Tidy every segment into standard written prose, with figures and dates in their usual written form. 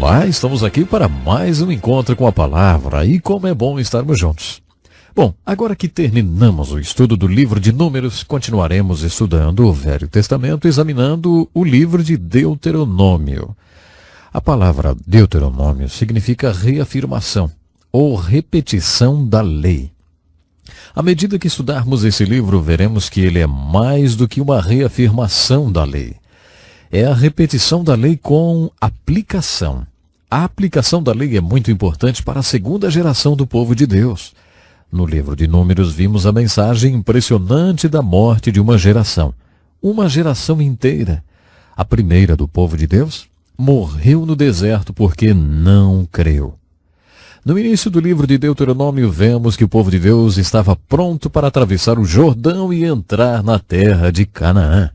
Olá, estamos aqui para mais um encontro com a palavra e como é bom estarmos juntos. Bom, agora que terminamos o estudo do livro de Números, continuaremos estudando o Velho Testamento, examinando o livro de Deuteronômio. A palavra Deuteronômio significa reafirmação ou repetição da lei. À medida que estudarmos esse livro, veremos que ele é mais do que uma reafirmação da lei. É a repetição da lei com aplicação. A aplicação da lei é muito importante para a segunda geração do povo de Deus. No livro de Números vimos a mensagem impressionante da morte de uma geração inteira. A primeira do povo de Deus morreu no deserto porque não creu. No início do livro de Deuteronômio vemos que o povo de Deus estava pronto para atravessar o Jordão e entrar na terra de Canaã.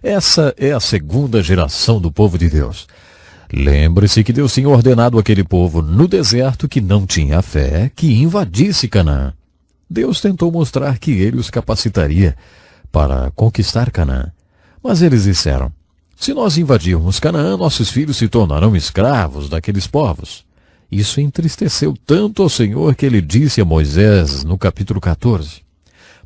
Essa é a segunda geração do povo de Deus. Lembre-se que Deus tinha ordenado àquele povo no deserto que não tinha fé que invadisse Canaã. Deus tentou mostrar que ele os capacitaria para conquistar Canaã. Mas eles disseram: se nós invadirmos Canaã, nossos filhos se tornarão escravos daqueles povos. Isso entristeceu tanto ao Senhor que ele disse a Moisés no capítulo 14.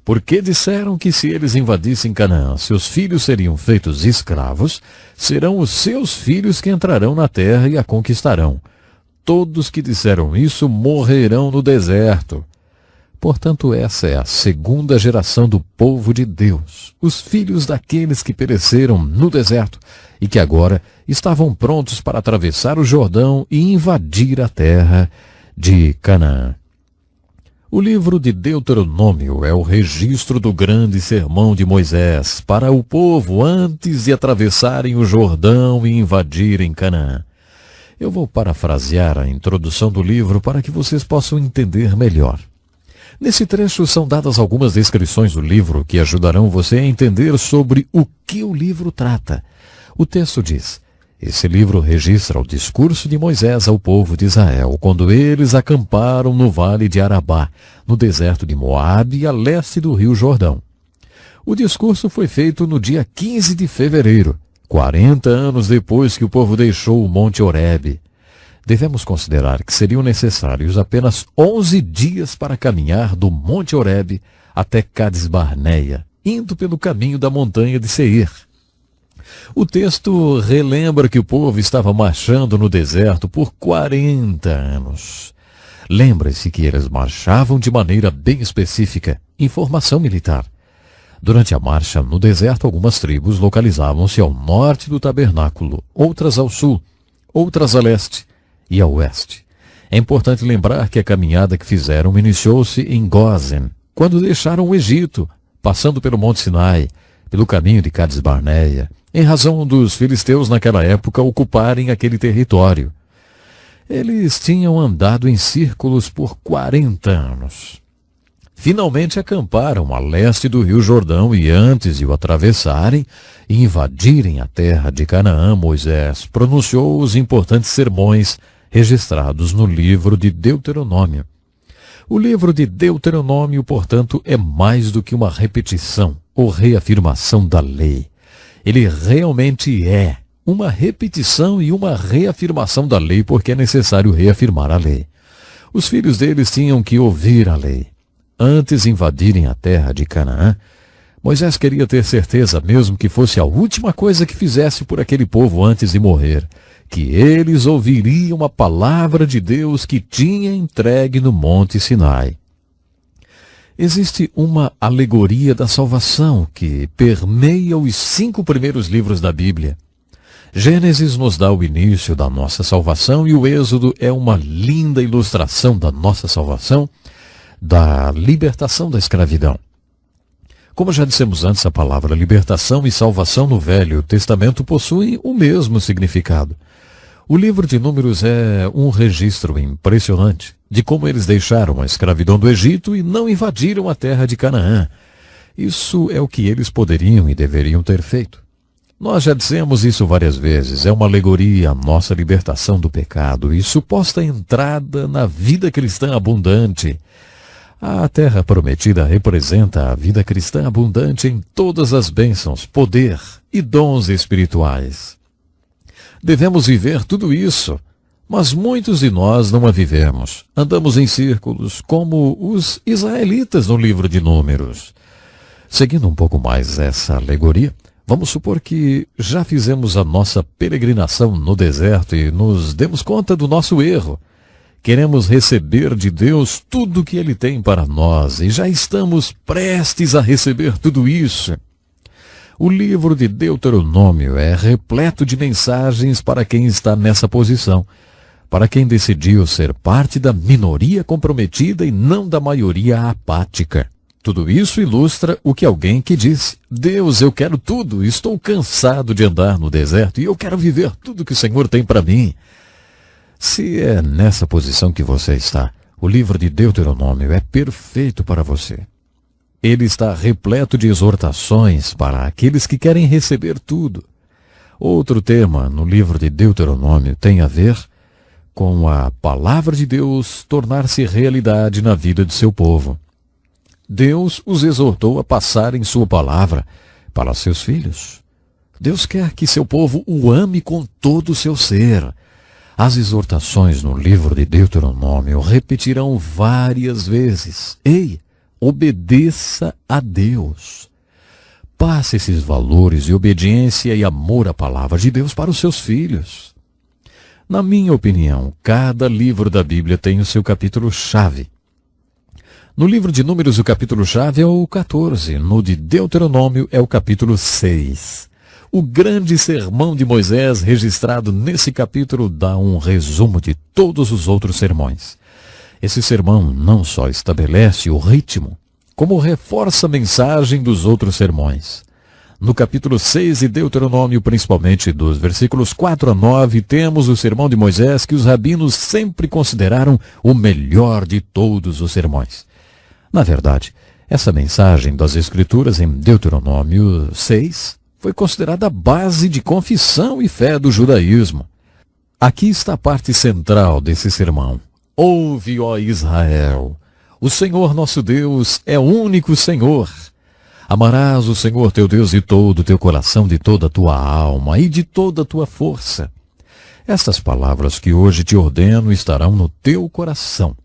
Porque disseram que se eles invadissem Canaã, seus filhos seriam feitos escravos, serão os seus filhos que entrarão na terra e a conquistarão. Todos que disseram isso morrerão no deserto. Portanto, essa é a segunda geração do povo de Deus, os filhos daqueles que pereceram no deserto e que agora estavam prontos para atravessar o Jordão e invadir a terra de Canaã. O livro de Deuteronômio é o registro do grande sermão de Moisés para o povo antes de atravessarem o Jordão e invadirem Canaã. Eu vou parafrasear a introdução do livro para que vocês possam entender melhor. Nesse trecho são dadas algumas descrições do livro que ajudarão você a entender sobre o que o livro trata. O texto diz: esse livro registra o discurso de Moisés ao povo de Israel, quando eles acamparam no vale de Arabá, no deserto de Moabe, a leste do rio Jordão. O discurso foi feito no dia 15 de fevereiro, 40 anos depois que o povo deixou o Monte Horebe. Devemos considerar que seriam necessários apenas 11 dias para caminhar do Monte Horebe até Cades Barneia, indo pelo caminho da montanha de Seir. O texto relembra que o povo estava marchando no deserto por 40 anos. Lembre-se que eles marchavam de maneira bem específica, em formação militar. Durante a marcha no deserto, algumas tribos localizavam-se ao norte do tabernáculo, outras ao sul, outras a leste e a oeste. É importante lembrar que a caminhada que fizeram iniciou-se em Gósen, quando deixaram o Egito, passando pelo Monte Sinai, pelo caminho de Cades Barneia, em razão dos filisteus naquela época ocuparem aquele território. Eles tinham andado em círculos por 40 anos. Finalmente acamparam a leste do rio Jordão e antes de o atravessarem e invadirem a terra de Canaã, Moisés pronunciou os importantes sermões registrados no livro de Deuteronômio. O livro de Deuteronômio, portanto, é mais do que uma repetição ou reafirmação da lei. Ele realmente é uma repetição e uma reafirmação da lei, porque é necessário reafirmar a lei. Os filhos deles tinham que ouvir a lei. Antes de invadirem a terra de Canaã, Moisés queria ter certeza, mesmo que fosse a última coisa que fizesse por aquele povo antes de morrer, que eles ouviriam a palavra de Deus que tinha entregue no Monte Sinai. Existe uma alegoria da salvação que permeia os 5 primeiros livros da Bíblia. Gênesis nos dá o início da nossa salvação e o Êxodo é uma linda ilustração da nossa salvação, da libertação da escravidão. Como já dissemos antes, a palavra libertação e salvação no Velho Testamento possuem o mesmo significado. O livro de Números é um registro impressionante de como eles deixaram a escravidão do Egito e não invadiram a terra de Canaã. Isso é o que eles poderiam e deveriam ter feito. Nós já dissemos isso várias vezes, é uma alegoria à nossa libertação do pecado e suposta entrada na vida cristã abundante. A terra prometida representa a vida cristã abundante em todas as bênçãos, poder e dons espirituais. Devemos viver tudo isso, mas muitos de nós não a vivemos. Andamos em círculos, como os israelitas no livro de Números. Seguindo um pouco mais essa alegoria, vamos supor que já fizemos a nossa peregrinação no deserto e nos demos conta do nosso erro. Queremos receber de Deus tudo o que Ele tem para nós e já estamos prestes a receber tudo isso. O livro de Deuteronômio é repleto de mensagens para quem está nessa posição, para quem decidiu ser parte da minoria comprometida e não da maioria apática. Tudo isso ilustra o que alguém que disse: Deus, eu quero tudo, estou cansado de andar no deserto e eu quero viver tudo que o Senhor tem para mim. Se é nessa posição que você está, o livro de Deuteronômio é perfeito para você. Ele está repleto de exortações para aqueles que querem receber tudo. Outro tema no livro de Deuteronômio tem a ver com a palavra de Deus tornar-se realidade na vida de seu povo. Deus os exortou a passarem sua palavra para seus filhos. Deus quer que seu povo o ame com todo o seu ser. As exortações no livro de Deuteronômio repetirão várias vezes: ei, obedeça a Deus. Passe esses valores de obediência e amor à palavra de Deus para os seus filhos. Na minha opinião, cada livro da Bíblia tem o seu capítulo-chave. No livro de Números, o capítulo-chave é o 14. No de Deuteronômio é o capítulo 6. O grande sermão de Moisés, registrado nesse capítulo, dá um resumo de todos os outros sermões. Esse sermão não só estabelece o ritmo, como reforça a mensagem dos outros sermões. No capítulo 6 de Deuteronômio, principalmente dos versículos 4 a 9, temos o sermão de Moisés que os rabinos sempre consideraram o melhor de todos os sermões. Na verdade, essa mensagem das Escrituras em Deuteronômio 6 foi considerada a base de confissão e fé do judaísmo. Aqui está a parte central desse sermão. Ouve, ó Israel, o Senhor nosso Deus é o único Senhor. Amarás o Senhor teu Deus de todo o teu coração, de toda a tua alma e de toda a tua força. Estas palavras que hoje te ordeno estarão no teu coração.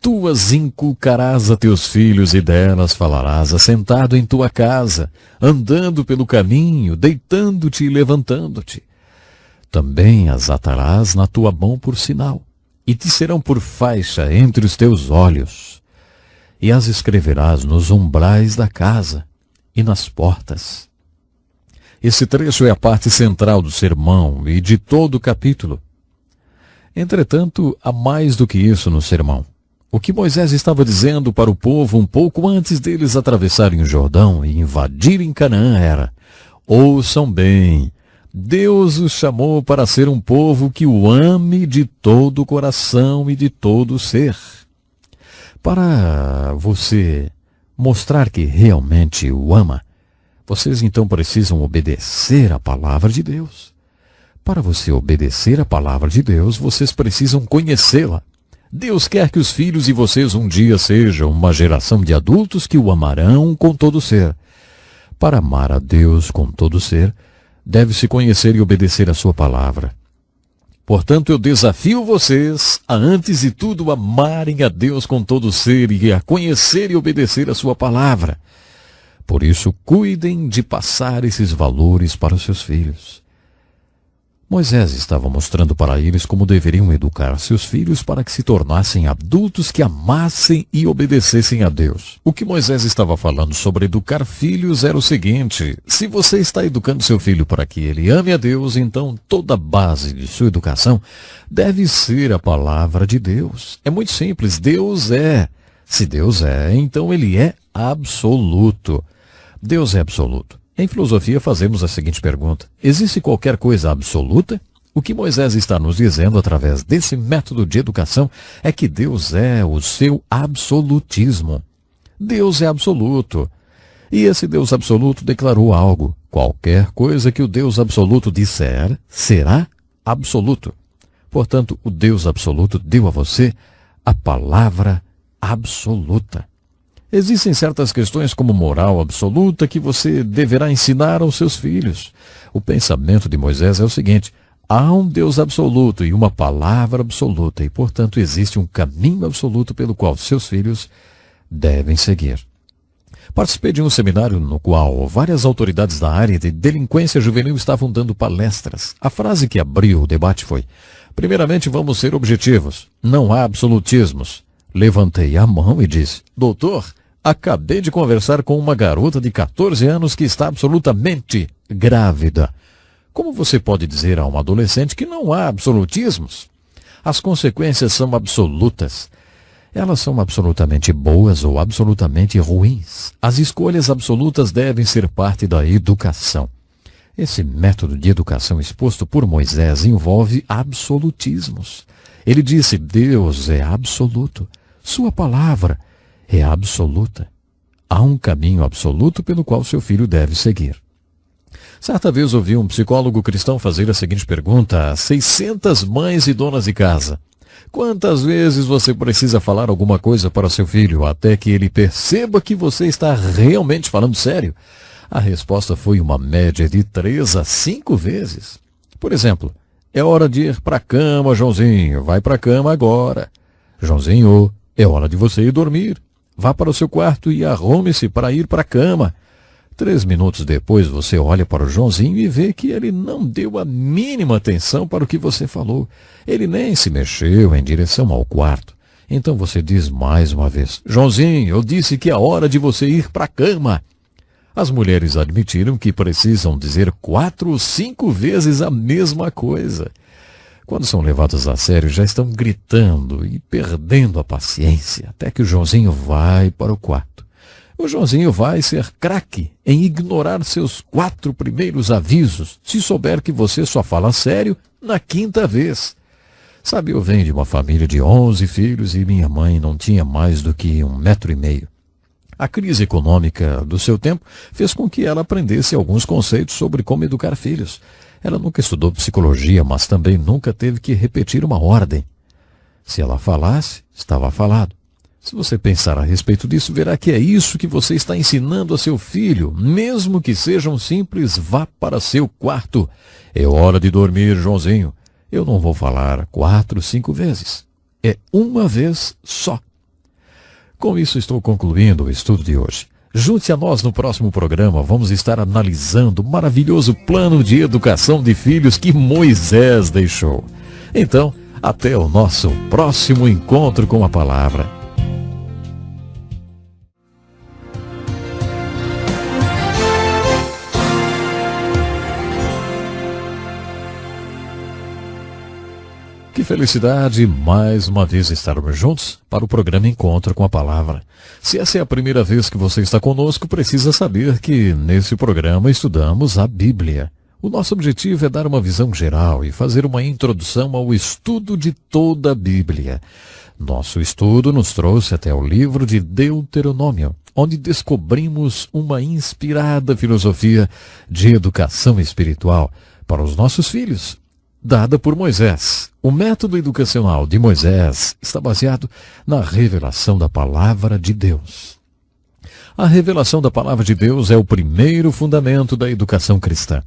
Tu as inculcarás a teus filhos e delas falarás assentado em tua casa, andando pelo caminho, deitando-te e levantando-te. Também as atarás na tua mão por sinal, e te serão por faixa entre os teus olhos. E as escreverás nos umbrais da casa e nas portas. Esse trecho é a parte central do sermão e de todo o capítulo. Entretanto, há mais do que isso no sermão. O que Moisés estava dizendo para o povo um pouco antes deles atravessarem o Jordão e invadirem Canaã era: ouçam bem, Deus os chamou para ser um povo que o ame de todo o coração e de todo o ser. Para você mostrar que realmente o ama, vocês então precisam obedecer à palavra de Deus. Para você obedecer à palavra de Deus, vocês precisam conhecê-la. Deus quer que os filhos de vocês um dia sejam uma geração de adultos que o amarão com todo o ser. Para amar a Deus com todo o ser, deve-se conhecer e obedecer a sua palavra. Portanto, eu desafio vocês a, antes de tudo, amarem a Deus com todo o ser e a conhecer e obedecer a sua palavra. Por isso, cuidem de passar esses valores para os seus filhos. Moisés estava mostrando para eles como deveriam educar seus filhos para que se tornassem adultos que amassem e obedecessem a Deus. O que Moisés estava falando sobre educar filhos era o seguinte: se você está educando seu filho para que ele ame a Deus, então toda a base de sua educação deve ser a palavra de Deus. É muito simples, Deus é. Se Deus é, então ele é absoluto. Deus é absoluto. Em filosofia fazemos a seguinte pergunta: existe qualquer coisa absoluta? O que Moisés está nos dizendo através desse método de educação é que Deus é o seu absolutismo. Deus é absoluto. E esse Deus absoluto declarou algo: qualquer coisa que o Deus absoluto disser, será absoluto. Portanto, o Deus absoluto deu a você a palavra absoluta. Existem certas questões como moral absoluta que você deverá ensinar aos seus filhos. O pensamento de Moisés é o seguinte: Há um Deus absoluto e uma palavra absoluta, e, portanto, existe um caminho absoluto pelo qual seus filhos devem seguir. Participei de um seminário no qual várias autoridades da área de delinquência juvenil estavam dando palestras. A frase que abriu o debate foi: primeiramente, vamos ser objetivos. Não há absolutismos. Levantei a mão e disse: doutor, acabei de conversar com uma garota de 14 anos que está absolutamente grávida. Como você pode dizer a uma adolescente que não há absolutismos? As consequências são absolutas. Elas são absolutamente boas ou absolutamente ruins. As escolhas absolutas devem ser parte da educação. Esse método de educação exposto por Moisés envolve absolutismos. Ele disse: Deus é absoluto. Sua palavra é absoluta. Há um caminho absoluto pelo qual seu filho deve seguir. Certa vez ouvi um psicólogo cristão fazer a seguinte pergunta a 600 mães e donas de casa: quantas vezes você precisa falar alguma coisa para seu filho até que ele perceba que você está realmente falando sério? A resposta foi uma média de 3 a 5 vezes. Por exemplo, é hora de ir para a cama, Joãozinho. Vai para a cama agora. Joãozinho, é hora de você ir dormir. Vá para o seu quarto e arrume-se para ir para a cama. 3 minutos depois, você olha para o Joãozinho e vê que ele não deu a mínima atenção para o que você falou. Ele nem se mexeu em direção ao quarto. Então você diz mais uma vez: Joãozinho, eu disse que é hora de você ir para a cama. As mulheres admitiram que precisam dizer 4 ou 5 vezes a mesma coisa. Quando são levadas a sério, já estão gritando e perdendo a paciência, até que o Joãozinho vai para o quarto. O Joãozinho vai ser craque em ignorar seus 4 primeiros avisos, se souber que você só fala sério na 5ª vez. Sabe, eu venho de uma família de 11 filhos e minha mãe não tinha mais do que 1,5 metro. A crise econômica do seu tempo fez com que ela aprendesse alguns conceitos sobre como educar filhos. Ela nunca estudou psicologia, mas também nunca teve que repetir uma ordem. Se ela falasse, estava falado. Se você pensar a respeito disso, verá que é isso que você está ensinando a seu filho, mesmo que seja um simples vá para seu quarto. É hora de dormir, Joãozinho. Eu não vou falar 4, 5 vezes. É uma vez só. Com isso estou concluindo o estudo de hoje. Junte a nós no próximo programa. Vamos estar analisando o maravilhoso plano de educação de filhos que Moisés deixou. Então, até o nosso próximo encontro com a palavra. Que felicidade mais uma vez estarmos juntos para o programa Encontro com a Palavra. Se essa é a primeira vez que você está conosco, precisa saber que nesse programa estudamos a Bíblia. O nosso objetivo é dar uma visão geral e fazer uma introdução ao estudo de toda a Bíblia. Nosso estudo nos trouxe até o livro de Deuteronômio, onde descobrimos uma inspirada filosofia de educação espiritual para os nossos filhos, dada por Moisés. O método educacional de Moisés está baseado na revelação da Palavra de Deus. A revelação da Palavra de Deus é o primeiro fundamento da educação cristã.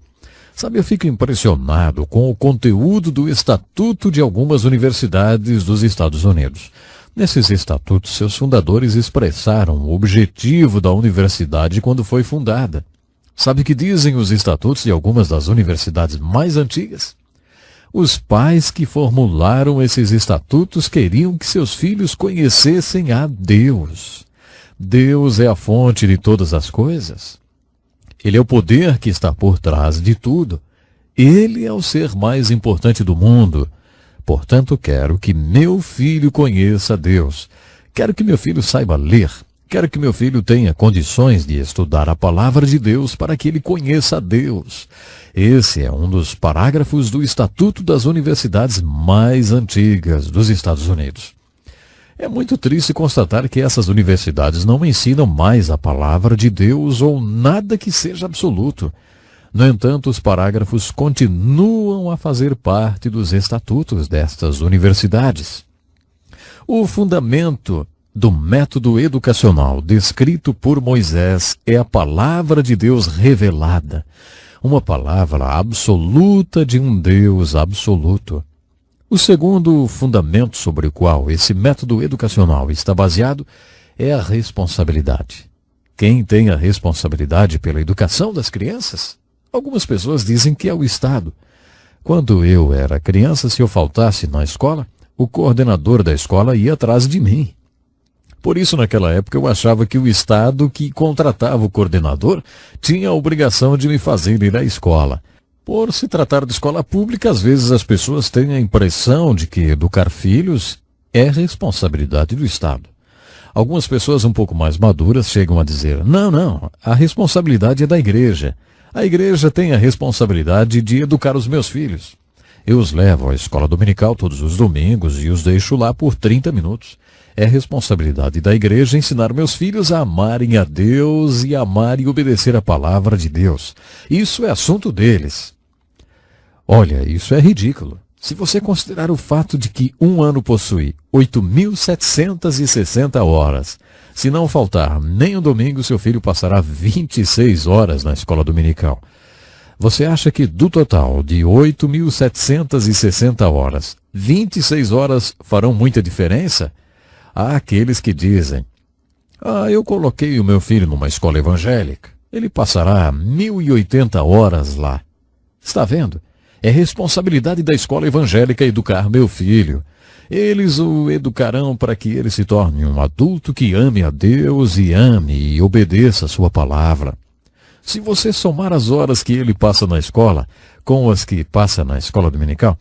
Sabe, eu fico impressionado com o conteúdo do estatuto de algumas universidades dos Estados Unidos. Nesses estatutos, seus fundadores expressaram o objetivo da universidade quando foi fundada. Sabe o que dizem os estatutos de algumas das universidades mais antigas? Os pais que formularam esses estatutos queriam que seus filhos conhecessem a Deus. Deus é a fonte de todas as coisas. Ele é o poder que está por trás de tudo. Ele é o ser mais importante do mundo. Portanto, quero que meu filho conheça Deus. Quero que meu filho saiba ler. Quero que meu filho tenha condições de estudar a palavra de Deus para que ele conheça a Deus. Esse é um dos parágrafos do Estatuto das Universidades mais antigas dos Estados Unidos. É muito triste constatar que essas universidades não ensinam mais a palavra de Deus ou nada que seja absoluto. No entanto, os parágrafos continuam a fazer parte dos estatutos destas universidades. O fundamento do método educacional descrito por Moisés é a palavra de Deus revelada. uma palavra absoluta de um Deus absoluto. O segundo fundamento sobre o qual esse método educacional está baseado é a responsabilidade. Quem tem a responsabilidade pela educação das crianças? Algumas pessoas dizem que é o Estado. Quando eu era criança, se eu faltasse na escola, o coordenador da escola ia atrás de mim. Por isso, naquela época, eu achava que o Estado que contratava o coordenador tinha a obrigação de me fazer ir à escola. Por se tratar de escola pública, às vezes as pessoas têm a impressão de que educar filhos é responsabilidade do Estado. Algumas pessoas um pouco mais maduras chegam a dizer, não, a responsabilidade é da igreja. A igreja tem a responsabilidade de educar os meus filhos. Eu os levo à escola dominical todos os domingos e os deixo lá por 30 minutos. É responsabilidade da igreja ensinar meus filhos a amarem a Deus e amar e obedecer a palavra de Deus. Isso é assunto deles. Olha, isso é ridículo. Se você considerar o fato de que um ano possui 8.760 horas, se não faltar nem um domingo, seu filho passará 26 horas na escola dominical. Você acha que do total de 8.760 horas, 26 horas farão muita diferença? Há aqueles que dizem, eu coloquei o meu filho numa escola evangélica, ele passará 1.080 horas lá. Está vendo? É responsabilidade da escola evangélica educar meu filho. Eles o educarão para que ele se torne um adulto que ame a Deus e ame e obedeça a sua palavra. Se você somar as horas que ele passa na escola com as que passa na escola dominical,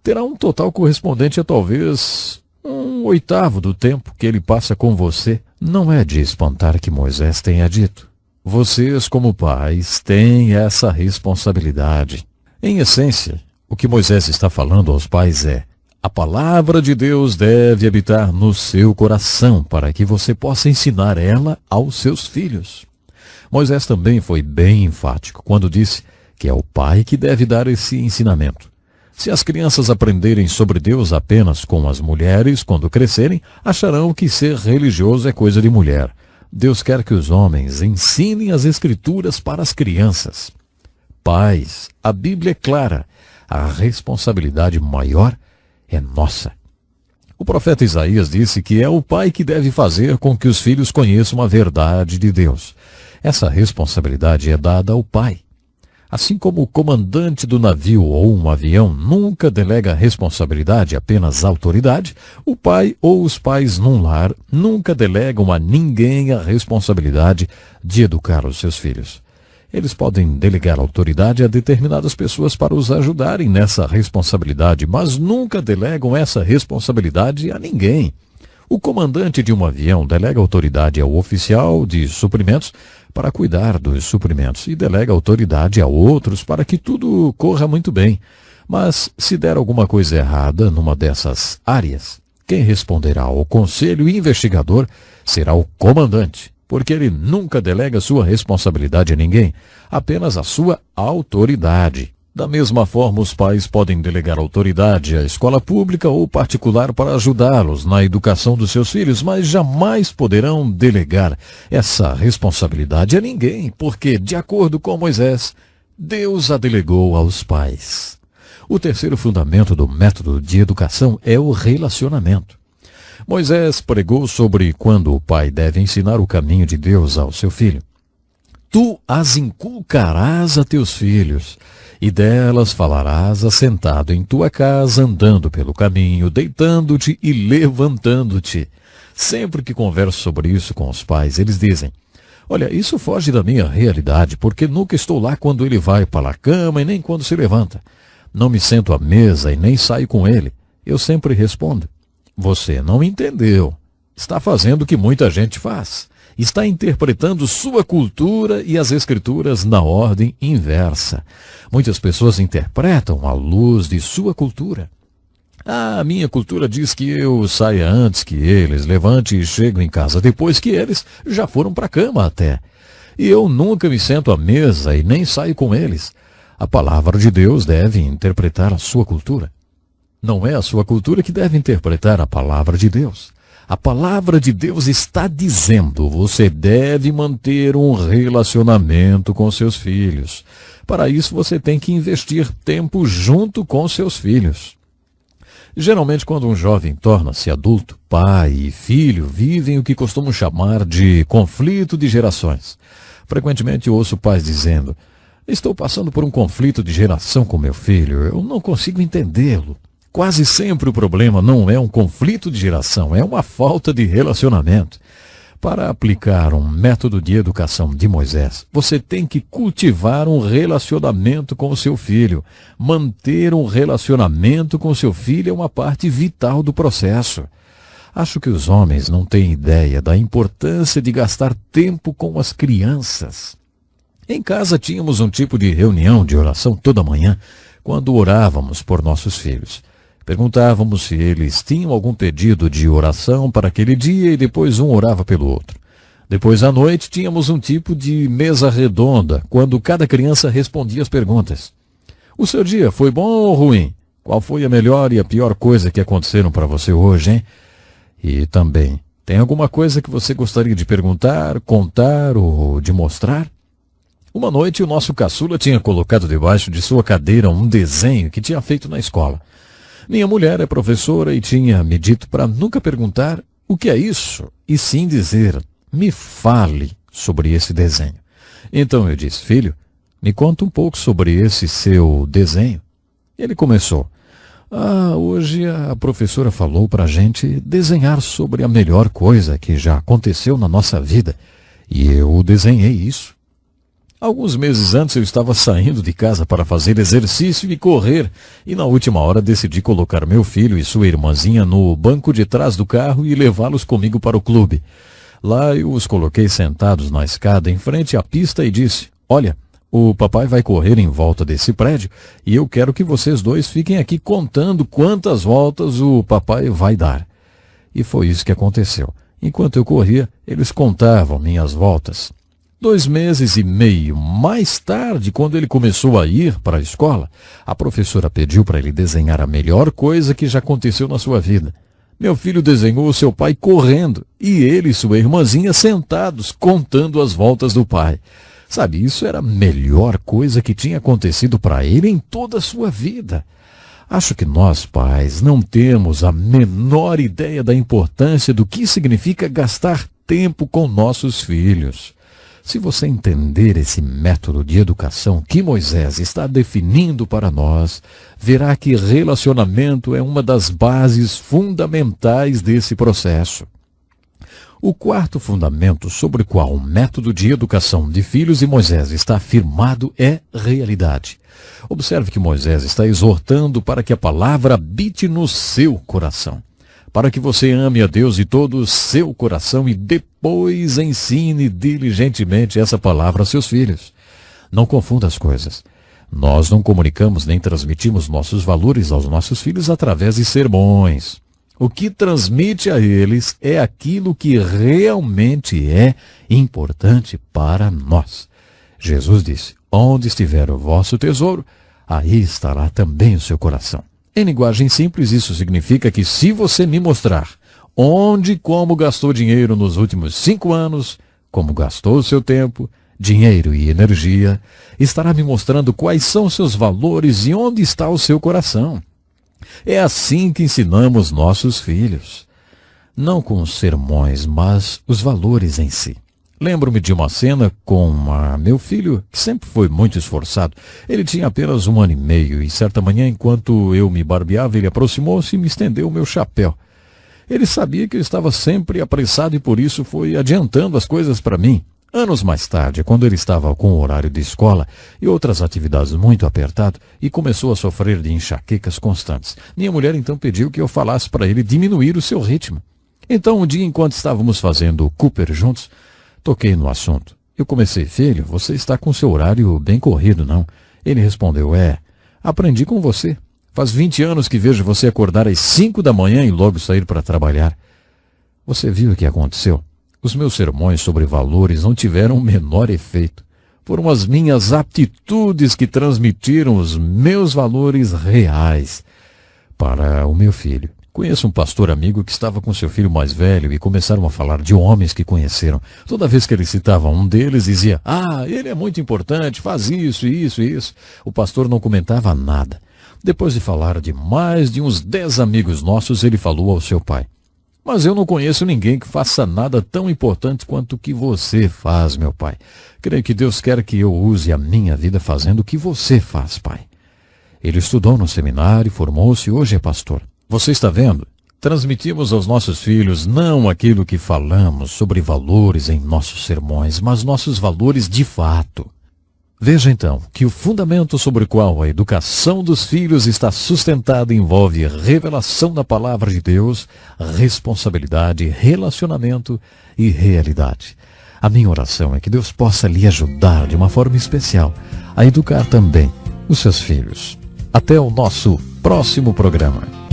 terá um total correspondente a talvez 1/8 do tempo que ele passa com você. Não é de espantar que Moisés tenha dito. Vocês, como pais, têm essa responsabilidade. Em essência, o que Moisés está falando aos pais é: a palavra de Deus deve habitar no seu coração para que você possa ensinar ela aos seus filhos. Moisés também foi bem enfático quando disse que é o pai que deve dar esse ensinamento. Se as crianças aprenderem sobre Deus apenas com as mulheres, quando crescerem, acharão que ser religioso é coisa de mulher. Deus quer que os homens ensinem as Escrituras para as crianças. Pais, a Bíblia é clara, a responsabilidade maior é nossa. O profeta Isaías disse que é o pai que deve fazer com que os filhos conheçam a verdade de Deus. Essa responsabilidade é dada ao pai. Assim como o comandante do navio ou um avião nunca delega a responsabilidade apenas à autoridade, o pai ou os pais num lar nunca delegam a ninguém a responsabilidade de educar os seus filhos. Eles podem delegar autoridade a determinadas pessoas para os ajudarem nessa responsabilidade, mas nunca delegam essa responsabilidade a ninguém. O comandante de um avião delega autoridade ao oficial de suprimentos para cuidar dos suprimentos e delega autoridade a outros para que tudo corra muito bem. Mas se der alguma coisa errada numa dessas áreas, quem responderá ao conselho investigador será o comandante, porque ele nunca delega sua responsabilidade a ninguém, apenas a sua autoridade. Da mesma forma, os pais podem delegar autoridade à escola pública ou particular para ajudá-los na educação dos seus filhos, mas jamais poderão delegar essa responsabilidade a ninguém, porque, de acordo com Moisés, Deus a delegou aos pais. O terceiro fundamento do método de educação é o relacionamento. Moisés pregou sobre quando o pai deve ensinar o caminho de Deus ao seu filho. Tu as inculcarás a teus filhos, e delas falarás assentado em tua casa, andando pelo caminho, deitando-te e levantando-te. Sempre que converso sobre isso com os pais, eles dizem: olha, isso foge da minha realidade, porque nunca estou lá quando ele vai para a cama e nem quando se levanta. Não me sento à mesa e nem saio com ele. Eu sempre respondo: você não entendeu. Está fazendo o que muita gente faz. Está interpretando sua cultura e as Escrituras na ordem inversa. Muitas pessoas interpretam à luz de sua cultura. A minha cultura diz que eu saia antes que eles, levante e chego em casa depois que eles já foram para a cama até. E eu nunca me sento à mesa e nem saio com eles. A palavra de Deus deve interpretar a sua cultura. Não é a sua cultura que deve interpretar a palavra de Deus. A palavra de Deus está dizendo: você deve manter um relacionamento com seus filhos. Para isso, você tem que investir tempo junto com seus filhos. Geralmente, quando um jovem torna-se adulto, pai e filho vivem o que costumam chamar de conflito de gerações. Frequentemente ouço pais dizendo: estou passando por um conflito de geração com meu filho, eu não consigo entendê-lo. Quase sempre o problema não é um conflito de geração, é uma falta de relacionamento. Para aplicar um método de educação de Moisés, você tem que cultivar um relacionamento com o seu filho. Manter um relacionamento com seu filho é uma parte vital do processo. Acho que os homens não têm ideia da importância de gastar tempo com as crianças. Em casa tínhamos um tipo de reunião de oração toda manhã, quando orávamos por nossos filhos. Perguntávamos se eles tinham algum pedido de oração para aquele dia e depois um orava pelo outro. Depois à noite tínhamos um tipo de mesa redonda, quando cada criança respondia as perguntas. O seu dia foi bom ou ruim? Qual foi a melhor e a pior coisa que aconteceram para você hoje, hein? E também, tem alguma coisa que você gostaria de perguntar, contar ou de mostrar? Uma noite o nosso caçula tinha colocado debaixo de sua cadeira um desenho que tinha feito na escola. Minha mulher é professora e tinha me dito para nunca perguntar o que é isso, e sim dizer: me fale sobre esse desenho. Então eu disse: filho, me conta um pouco sobre esse seu desenho. Ele começou: hoje a professora falou para a gente desenhar sobre a melhor coisa que já aconteceu na nossa vida, e eu desenhei isso. Alguns meses antes eu estava saindo de casa para fazer exercício e correr, e na última hora decidi colocar meu filho e sua irmãzinha no banco de trás do carro e levá-los comigo para o clube. Lá eu os coloquei sentados na escada em frente à pista e disse: olha, o papai vai correr em volta desse prédio e eu quero que vocês dois fiquem aqui contando quantas voltas o papai vai dar. E foi isso que aconteceu. Enquanto eu corria, eles contavam minhas voltas. 2 meses e meio mais tarde, quando ele começou a ir para a escola, a professora pediu para ele desenhar a melhor coisa que já aconteceu na sua vida. Meu filho desenhou o seu pai correndo e ele e sua irmãzinha sentados, contando as voltas do pai. Sabe, isso era a melhor coisa que tinha acontecido para ele em toda a sua vida. Acho que nós, pais, não temos a menor ideia da importância do que significa gastar tempo com nossos filhos. Se você entender esse método de educação que Moisés está definindo para nós, verá que relacionamento é uma das bases fundamentais desse processo. O quarto fundamento sobre o qual o método de educação de filhos de Moisés está firmado é realidade. Observe que Moisés está exortando para que a palavra habite no seu coração, para que você ame a Deus de todo o seu coração e depois ensine diligentemente essa palavra a seus filhos. Não confunda as coisas. Nós não comunicamos nem transmitimos nossos valores aos nossos filhos através de sermões. O que transmite a eles é aquilo que realmente é importante para nós. Jesus disse: onde estiver o vosso tesouro, aí estará também o seu coração. Em linguagem simples, isso significa que se você me mostrar onde e como gastou dinheiro nos últimos 5 anos, como gastou o seu tempo, dinheiro e energia, estará me mostrando quais são seus valores e onde está o seu coração. É assim que ensinamos nossos filhos. Não com os sermões, mas os valores em si. Lembro-me de uma cena com meu filho, que sempre foi muito esforçado. Ele tinha apenas 1 ano e meio e certa manhã, enquanto eu me barbeava, ele aproximou-se e me estendeu o meu chapéu. Ele sabia que eu estava sempre apressado e por isso foi adiantando as coisas para mim. Anos mais tarde, quando ele estava com o horário de escola e outras atividades muito apertado e começou a sofrer de enxaquecas constantes, minha mulher então pediu que eu falasse para ele diminuir o seu ritmo. Então, um dia, enquanto estávamos fazendo o Cooper juntos, toquei no assunto. Eu comecei: filho, você está com seu horário bem corrido, não? Ele respondeu: aprendi com você. Faz 20 anos que vejo você acordar às 5 da manhã e logo sair para trabalhar. Você viu o que aconteceu? Os meus sermões sobre valores não tiveram o menor efeito. Foram as minhas atitudes que transmitiram os meus valores reais para o meu filho. Conheço um pastor amigo que estava com seu filho mais velho e começaram a falar de homens que conheceram. Toda vez que ele citava um deles, dizia: "Ah, ele é muito importante, faz isso, isso, isso." O pastor não comentava nada. Depois de falar de mais de uns 10 amigos nossos, ele falou ao seu pai: "Mas eu não conheço ninguém que faça nada tão importante quanto o que você faz, meu pai. Creio que Deus quer que eu use a minha vida fazendo o que você faz, pai." Ele estudou no seminário, formou-se e hoje é pastor. Você está vendo? Transmitimos aos nossos filhos não aquilo que falamos sobre valores em nossos sermões, mas nossos valores de fato. Veja então que o fundamento sobre o qual a educação dos filhos está sustentada envolve revelação da palavra de Deus, responsabilidade, relacionamento e realidade. A minha oração é que Deus possa lhe ajudar de uma forma especial a educar também os seus filhos. Até o nosso próximo programa.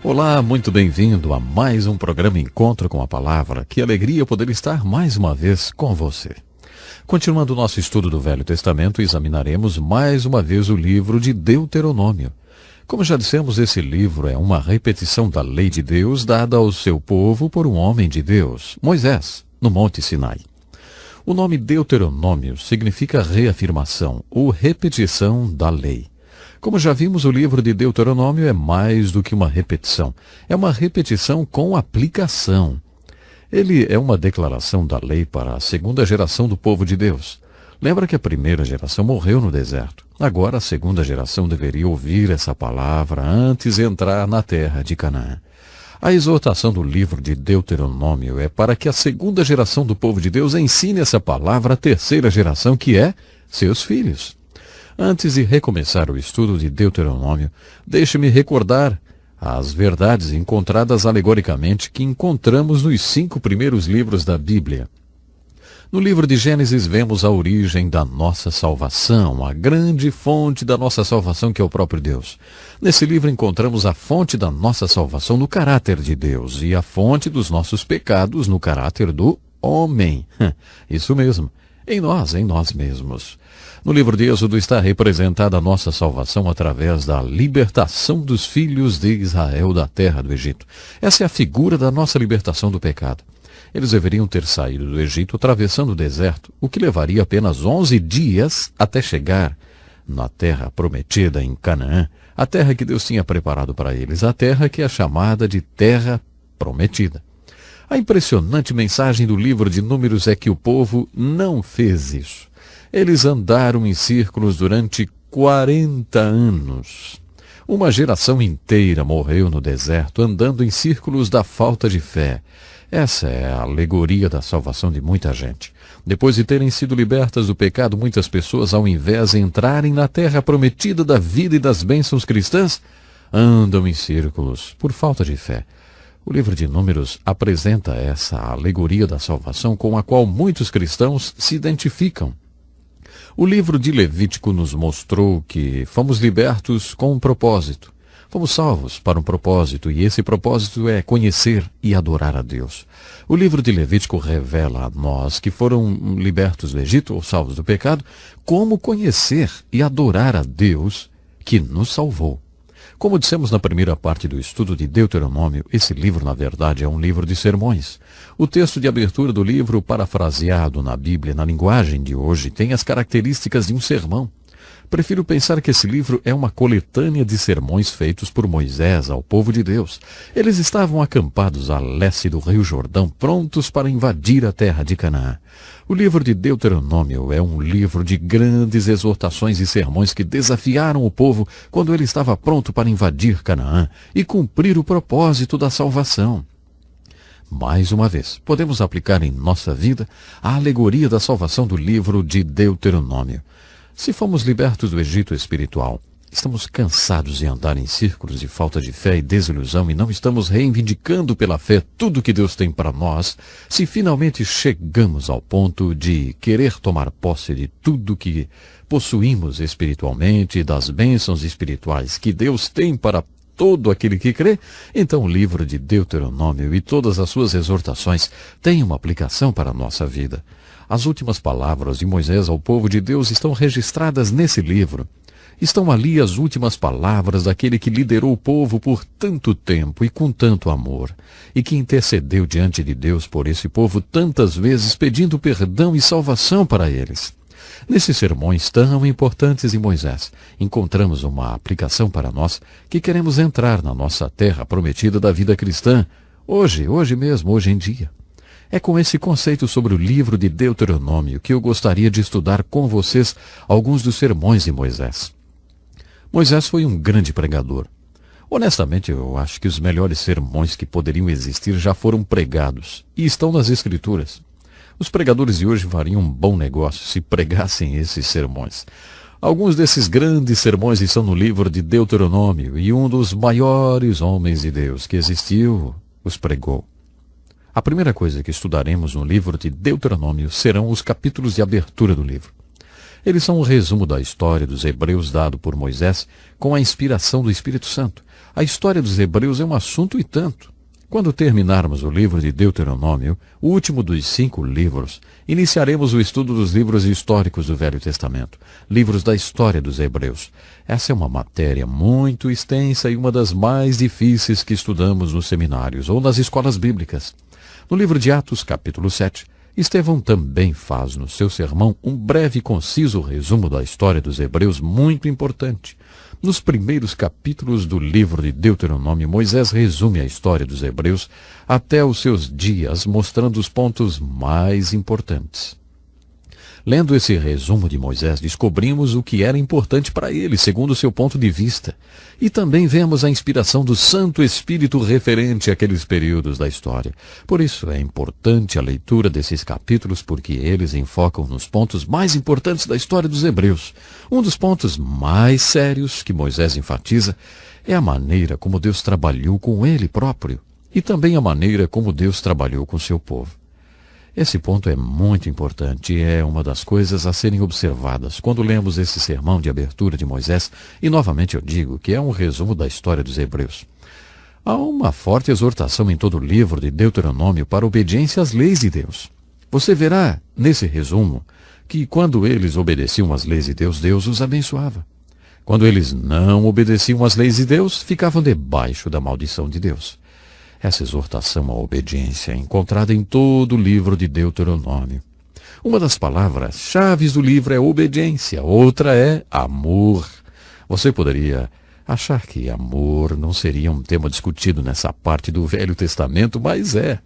Olá, muito bem-vindo a mais um programa Encontro com a Palavra. Que alegria poder estar mais uma vez com você. Continuando o nosso estudo do Velho Testamento, examinaremos mais uma vez o livro de Deuteronômio. Como já dissemos, esse livro é uma repetição da lei de Deus dada ao seu povo por um homem de Deus, Moisés, no Monte Sinai. O nome Deuteronômio significa reafirmação ou repetição da lei. Como já vimos, o livro de Deuteronômio é mais do que uma repetição. É uma repetição com aplicação. Ele é uma declaração da lei para a segunda geração do povo de Deus. Lembra que a primeira geração morreu no deserto. Agora a segunda geração deveria ouvir essa palavra antes de entrar na terra de Canaã. A exortação do livro de Deuteronômio é para que a segunda geração do povo de Deus ensine essa palavra à terceira geração, que é seus filhos. Antes de recomeçar o estudo de Deuteronômio, deixe-me recordar as verdades encontradas alegoricamente que encontramos nos 5 primeiros livros da Bíblia. No livro de Gênesis vemos a origem da nossa salvação, a grande fonte da nossa salvação, que é o próprio Deus. Nesse livro encontramos a fonte da nossa salvação no caráter de Deus e a fonte dos nossos pecados no caráter do homem. Isso mesmo, em nós mesmos. No livro de Êxodo está representada a nossa salvação através da libertação dos filhos de Israel da terra do Egito. Essa é a figura da nossa libertação do pecado. Eles deveriam ter saído do Egito atravessando o deserto, o que levaria apenas 11 dias até chegar na terra prometida em Canaã, a terra que Deus tinha preparado para eles, a terra que é chamada de terra prometida. A impressionante mensagem do livro de Números é que o povo não fez isso. Eles andaram em círculos durante 40 anos. Uma geração inteira morreu no deserto, andando em círculos da falta de fé. Essa é a alegoria da salvação de muita gente. Depois de terem sido libertas do pecado, muitas pessoas, ao invés de entrarem na terra prometida da vida e das bênçãos cristãs, andam em círculos por falta de fé. O livro de Números apresenta essa alegoria da salvação com a qual muitos cristãos se identificam. O livro de Levítico nos mostrou que fomos libertos com um propósito. Fomos salvos para um propósito, e esse propósito é conhecer e adorar a Deus. O livro de Levítico revela a nós que foram libertos do Egito, ou salvos do pecado, como conhecer e adorar a Deus que nos salvou. Como dissemos na primeira parte do estudo de Deuteronômio, esse livro, na verdade, é um livro de sermões. O texto de abertura do livro, parafraseado na Bíblia, na linguagem de hoje, tem as características de um sermão. Prefiro pensar que esse livro é uma coletânea de sermões feitos por Moisés ao povo de Deus. Eles estavam acampados a leste do Rio Jordão, prontos para invadir a terra de Canaã. O livro de Deuteronômio é um livro de grandes exortações e sermões que desafiaram o povo quando ele estava pronto para invadir Canaã e cumprir o propósito da salvação. Mais uma vez, podemos aplicar em nossa vida a alegoria da salvação do livro de Deuteronômio. Se fomos libertos do Egito espiritual, estamos cansados de andar em círculos de falta de fé e desilusão e não estamos reivindicando pela fé tudo que Deus tem para nós, se finalmente chegamos ao ponto de querer tomar posse de tudo que possuímos espiritualmente e das bênçãos espirituais que Deus tem para todo aquele que crê, então o livro de Deuteronômio e todas as suas exortações têm uma aplicação para a nossa vida. As últimas palavras de Moisés ao povo de Deus estão registradas nesse livro. Estão ali as últimas palavras daquele que liderou o povo por tanto tempo e com tanto amor, e que intercedeu diante de Deus por esse povo tantas vezes pedindo perdão e salvação para eles. Nesses sermões tão importantes de Moisés, encontramos uma aplicação para nós que queremos entrar na nossa terra prometida da vida cristã, hoje mesmo, hoje em dia. É com esse conceito sobre o livro de Deuteronômio que eu gostaria de estudar com vocês alguns dos sermões de Moisés. Moisés foi um grande pregador. Honestamente, eu acho que os melhores sermões que poderiam existir já foram pregados e estão nas Escrituras. Os pregadores de hoje fariam um bom negócio se pregassem esses sermões. Alguns desses grandes sermões estão no livro de Deuteronômio e um dos maiores homens de Deus que existiu os pregou. A primeira coisa que estudaremos no livro de Deuteronômio serão os capítulos de abertura do livro. Eles são um resumo da história dos hebreus dado por Moisés com a inspiração do Espírito Santo. A história dos hebreus é um assunto e tanto. Quando terminarmos o livro de Deuteronômio, o último dos 5 livros, iniciaremos o estudo dos livros históricos do Velho Testamento, livros da história dos hebreus. Essa é uma matéria muito extensa e uma das mais difíceis que estudamos nos seminários ou nas escolas bíblicas. No livro de Atos, capítulo 7, Estevão também faz no seu sermão um breve e conciso resumo da história dos hebreus muito importante. Nos primeiros capítulos do livro de Deuteronômio, Moisés resume a história dos hebreus até os seus dias, mostrando os pontos mais importantes. Lendo esse resumo de Moisés, descobrimos o que era importante para ele, segundo o seu ponto de vista. E também vemos a inspiração do Santo Espírito referente àqueles períodos da história. Por isso é importante a leitura desses capítulos, porque eles enfocam nos pontos mais importantes da história dos hebreus. Um dos pontos mais sérios que Moisés enfatiza é a maneira como Deus trabalhou com ele próprio e também a maneira como Deus trabalhou com seu povo. Esse ponto é muito importante e é uma das coisas a serem observadas quando lemos esse sermão de abertura de Moisés, e novamente eu digo que é um resumo da história dos hebreus. Há uma forte exortação em todo o livro de Deuteronômio para a obediência às leis de Deus. Você verá nesse resumo que quando eles obedeciam às leis de Deus, Deus os abençoava. Quando eles não obedeciam às leis de Deus, ficavam debaixo da maldição de Deus. Essa exortação à obediência é encontrada em todo o livro de Deuteronômio. Uma das palavras-chave do livro é obediência, outra é amor. Você poderia achar que amor não seria um tema discutido nessa parte do Velho Testamento, mas é.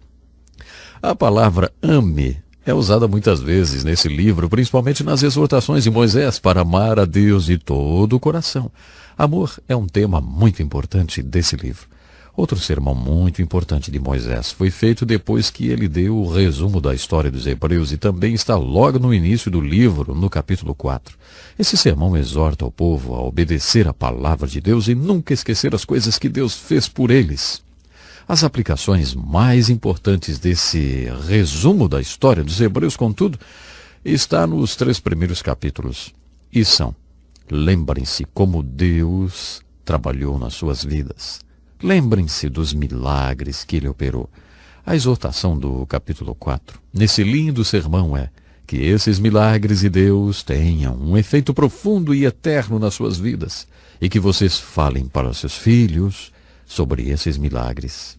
A palavra ame é usada muitas vezes nesse livro, principalmente nas exortações de Moisés para amar a Deus de todo o coração. Amor é um tema muito importante desse livro. Outro sermão muito importante de Moisés foi feito depois que ele deu o resumo da história dos hebreus e também está logo no início do livro, no capítulo 4. Esse sermão exorta o povo a obedecer a palavra de Deus e nunca esquecer as coisas que Deus fez por eles. As aplicações mais importantes desse resumo da história dos hebreus, contudo, está nos 3 primeiros capítulos. E são: lembrem-se como Deus trabalhou nas suas vidas. Lembrem-se dos milagres que ele operou. A exortação do capítulo 4, nesse lindo sermão, é que esses milagres de Deus tenham um efeito profundo e eterno nas suas vidas e que vocês falem para seus filhos sobre esses milagres.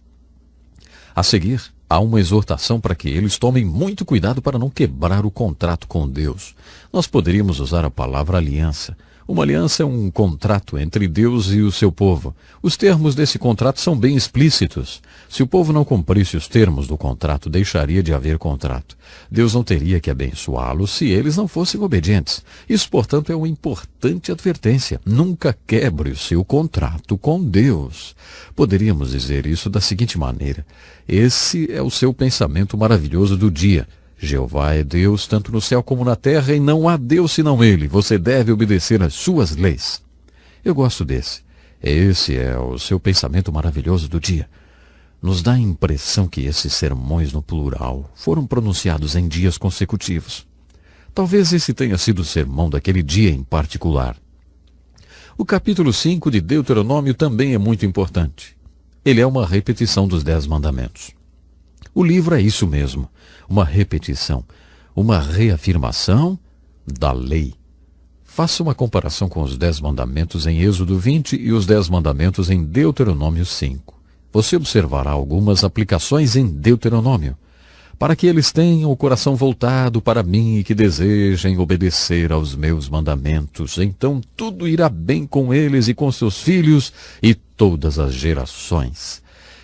A seguir, há uma exortação para que eles tomem muito cuidado para não quebrar o contrato com Deus. Nós poderíamos usar a palavra aliança. Uma aliança é um contrato entre Deus e o seu povo. Os termos desse contrato são bem explícitos. Se o povo não cumprisse os termos do contrato, deixaria de haver contrato. Deus não teria que abençoá-los se eles não fossem obedientes. Isso, portanto, é uma importante advertência. Nunca quebre o seu contrato com Deus. Poderíamos dizer isso da seguinte maneira: esse é o seu pensamento maravilhoso do dia. Jeová é Deus tanto no céu como na terra, e não há Deus senão Ele. Você deve obedecer às suas leis. Eu gosto desse. Esse é o seu pensamento maravilhoso do dia. Nos dá a impressão que esses sermões no plural foram pronunciados em dias consecutivos. Talvez esse tenha sido o sermão daquele dia em particular. O capítulo 5 de Deuteronômio também é muito importante. Ele é uma repetição dos 10 mandamentos. O livro é isso mesmo, uma repetição, uma reafirmação da lei. Faça uma comparação com os 10 mandamentos em Êxodo 20 e os 10 mandamentos em Deuteronômio 5. Você observará algumas aplicações em Deuteronômio, para que eles tenham o coração voltado para mim e que desejem obedecer aos meus mandamentos. Então tudo irá bem com eles e com seus filhos e todas as gerações.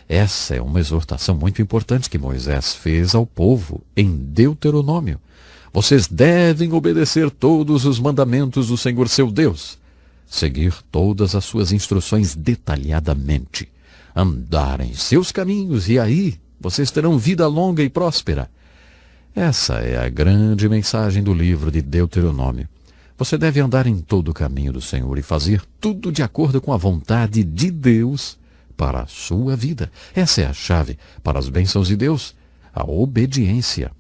Essa é uma exortação muito importante que Moisés fez ao povo em Deuteronômio. Vocês devem obedecer todos os mandamentos do Senhor seu Deus, seguir todas as suas instruções detalhadamente, andar em seus caminhos e aí vocês terão vida longa e próspera. Essa é a grande mensagem do livro de Deuteronômio. Você deve andar em todo o caminho do Senhor e fazer tudo de acordo com a vontade de Deus para a sua vida. Essa é a chave para as bênçãos de Deus, a obediência.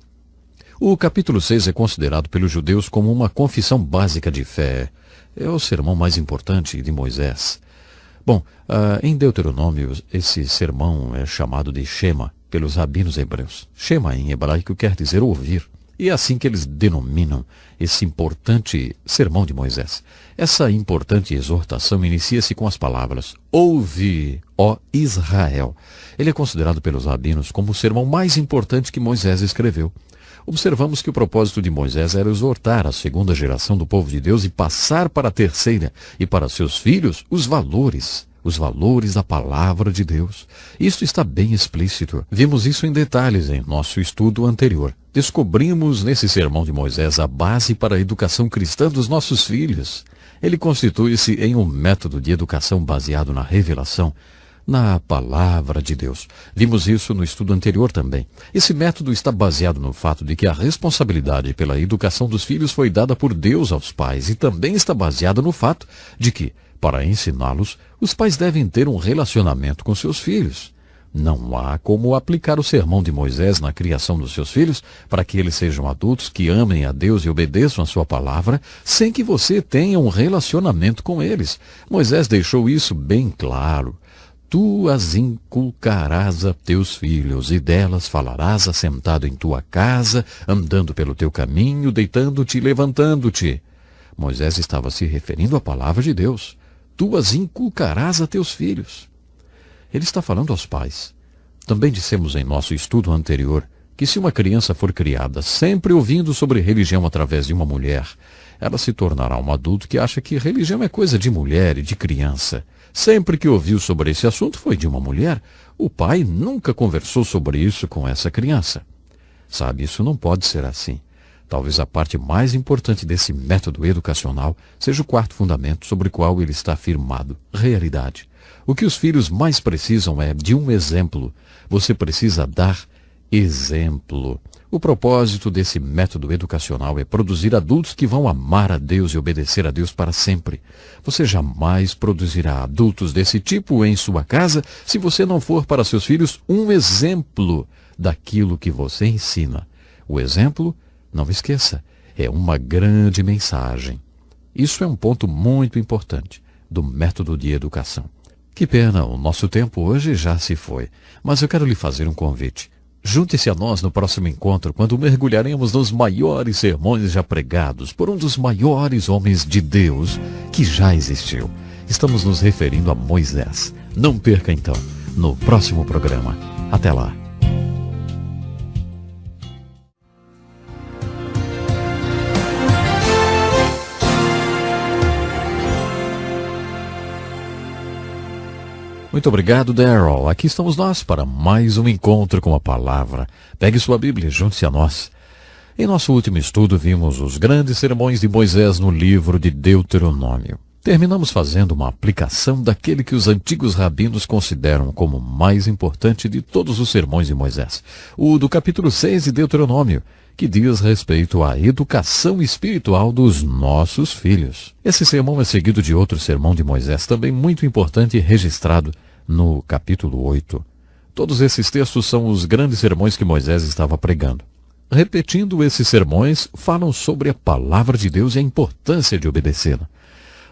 O capítulo 6 é considerado pelos judeus como uma confissão básica de fé. É o sermão mais importante de Moisés. Bom, em Deuteronômio, esse sermão é chamado de Shema pelos rabinos hebreus. Shema em hebraico quer dizer ouvir. E é assim que eles denominam esse importante sermão de Moisés. Essa importante exortação inicia-se com as palavras: ouve, ó Israel. Ele é considerado pelos rabinos como o sermão mais importante que Moisés escreveu. Observamos que o propósito de Moisés era exortar a segunda geração do povo de Deus e passar para a terceira e para seus filhos os valores da palavra de Deus. Isso está bem explícito. Vimos isso em detalhes em nosso estudo anterior. Descobrimos nesse sermão de Moisés a base para a educação cristã dos nossos filhos. Ele constitui-se em um método de educação baseado na revelação, na palavra de Deus. Vimos isso no estudo anterior também. Esse método está baseado no fato de que a responsabilidade pela educação dos filhos foi dada por Deus aos pais e também está baseado no fato de que, para ensiná-los, os pais devem ter um relacionamento com seus filhos. Não há como aplicar o sermão de Moisés na criação dos seus filhos para que eles sejam adultos que amem a Deus e obedeçam a sua palavra sem que você tenha um relacionamento com eles. Moisés deixou isso bem claro. Tu as inculcarás a teus filhos, e delas falarás assentado em tua casa, andando pelo teu caminho, deitando-te e levantando-te. Moisés estava se referindo à palavra de Deus. Tu as inculcarás a teus filhos. Ele está falando aos pais. Também dissemos em nosso estudo anterior que se uma criança for criada sempre ouvindo sobre religião através de uma mulher, ela se tornará um adulto que acha que religião é coisa de mulher e de criança. Sempre que ouviu sobre esse assunto foi de uma mulher. O pai nunca conversou sobre isso com essa criança. Sabe, isso não pode ser assim. Talvez a parte mais importante desse método educacional seja o quarto fundamento sobre o qual ele está firmado: realidade. O que os filhos mais precisam é de um exemplo. Você precisa dar exemplo. O propósito desse método educacional é produzir adultos que vão amar a Deus e obedecer a Deus para sempre. Você jamais produzirá adultos desse tipo em sua casa se você não for para seus filhos um exemplo daquilo que você ensina. O exemplo, não esqueça, é uma grande mensagem. Isso é um ponto muito importante do método de educação. Que pena, o nosso tempo hoje já se foi, mas eu quero lhe fazer um convite. Junte-se a nós no próximo encontro, quando mergulharemos nos maiores sermões já pregados por um dos maiores homens de Deus que já existiu. Estamos nos referindo a Moisés. Não perca então, no próximo programa. Até lá. Muito obrigado, Darrell. Aqui estamos nós para mais um encontro com a palavra. Pegue sua Bíblia e junte-se a nós. Em nosso último estudo, vimos os grandes sermões de Moisés no livro de Deuteronômio. Terminamos fazendo uma aplicação daquele que os antigos rabinos consideram como o mais importante de todos os sermões de Moisés, o do capítulo 6 de Deuteronômio, que diz respeito à educação espiritual dos nossos filhos. Esse sermão é seguido de outro sermão de Moisés, também muito importante e registrado no capítulo 8. Todos esses textos são os grandes sermões que Moisés estava pregando. Repetindo esses sermões, falam sobre a palavra de Deus e a importância de obedecê-la.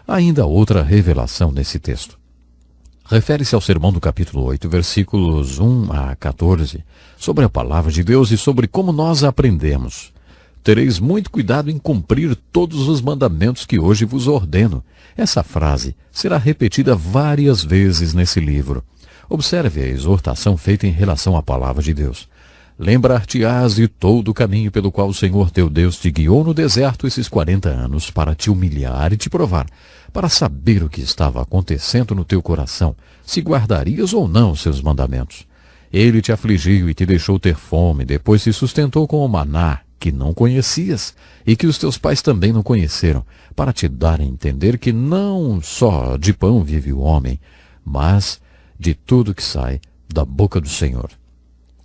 Há ainda outra revelação nesse texto. Refere-se ao sermão do capítulo 8, versículos 1 a 14, sobre a palavra de Deus e sobre como nós a aprendemos. Tereis muito cuidado em cumprir todos os mandamentos que hoje vos ordeno. Essa frase será repetida várias vezes nesse livro. Observe a exortação feita em relação à palavra de Deus. Lembrar-te-ás de todo o caminho pelo qual o Senhor teu Deus te guiou no deserto esses 40 anos para te humilhar e te provar, para saber o que estava acontecendo no teu coração, se guardarias ou não os seus mandamentos. Ele te afligiu e te deixou ter fome, depois te sustentou com o maná, que não conhecias, e que os teus pais também não conheceram, para te dar a entender que não só de pão vive o homem, mas de tudo que sai da boca do Senhor.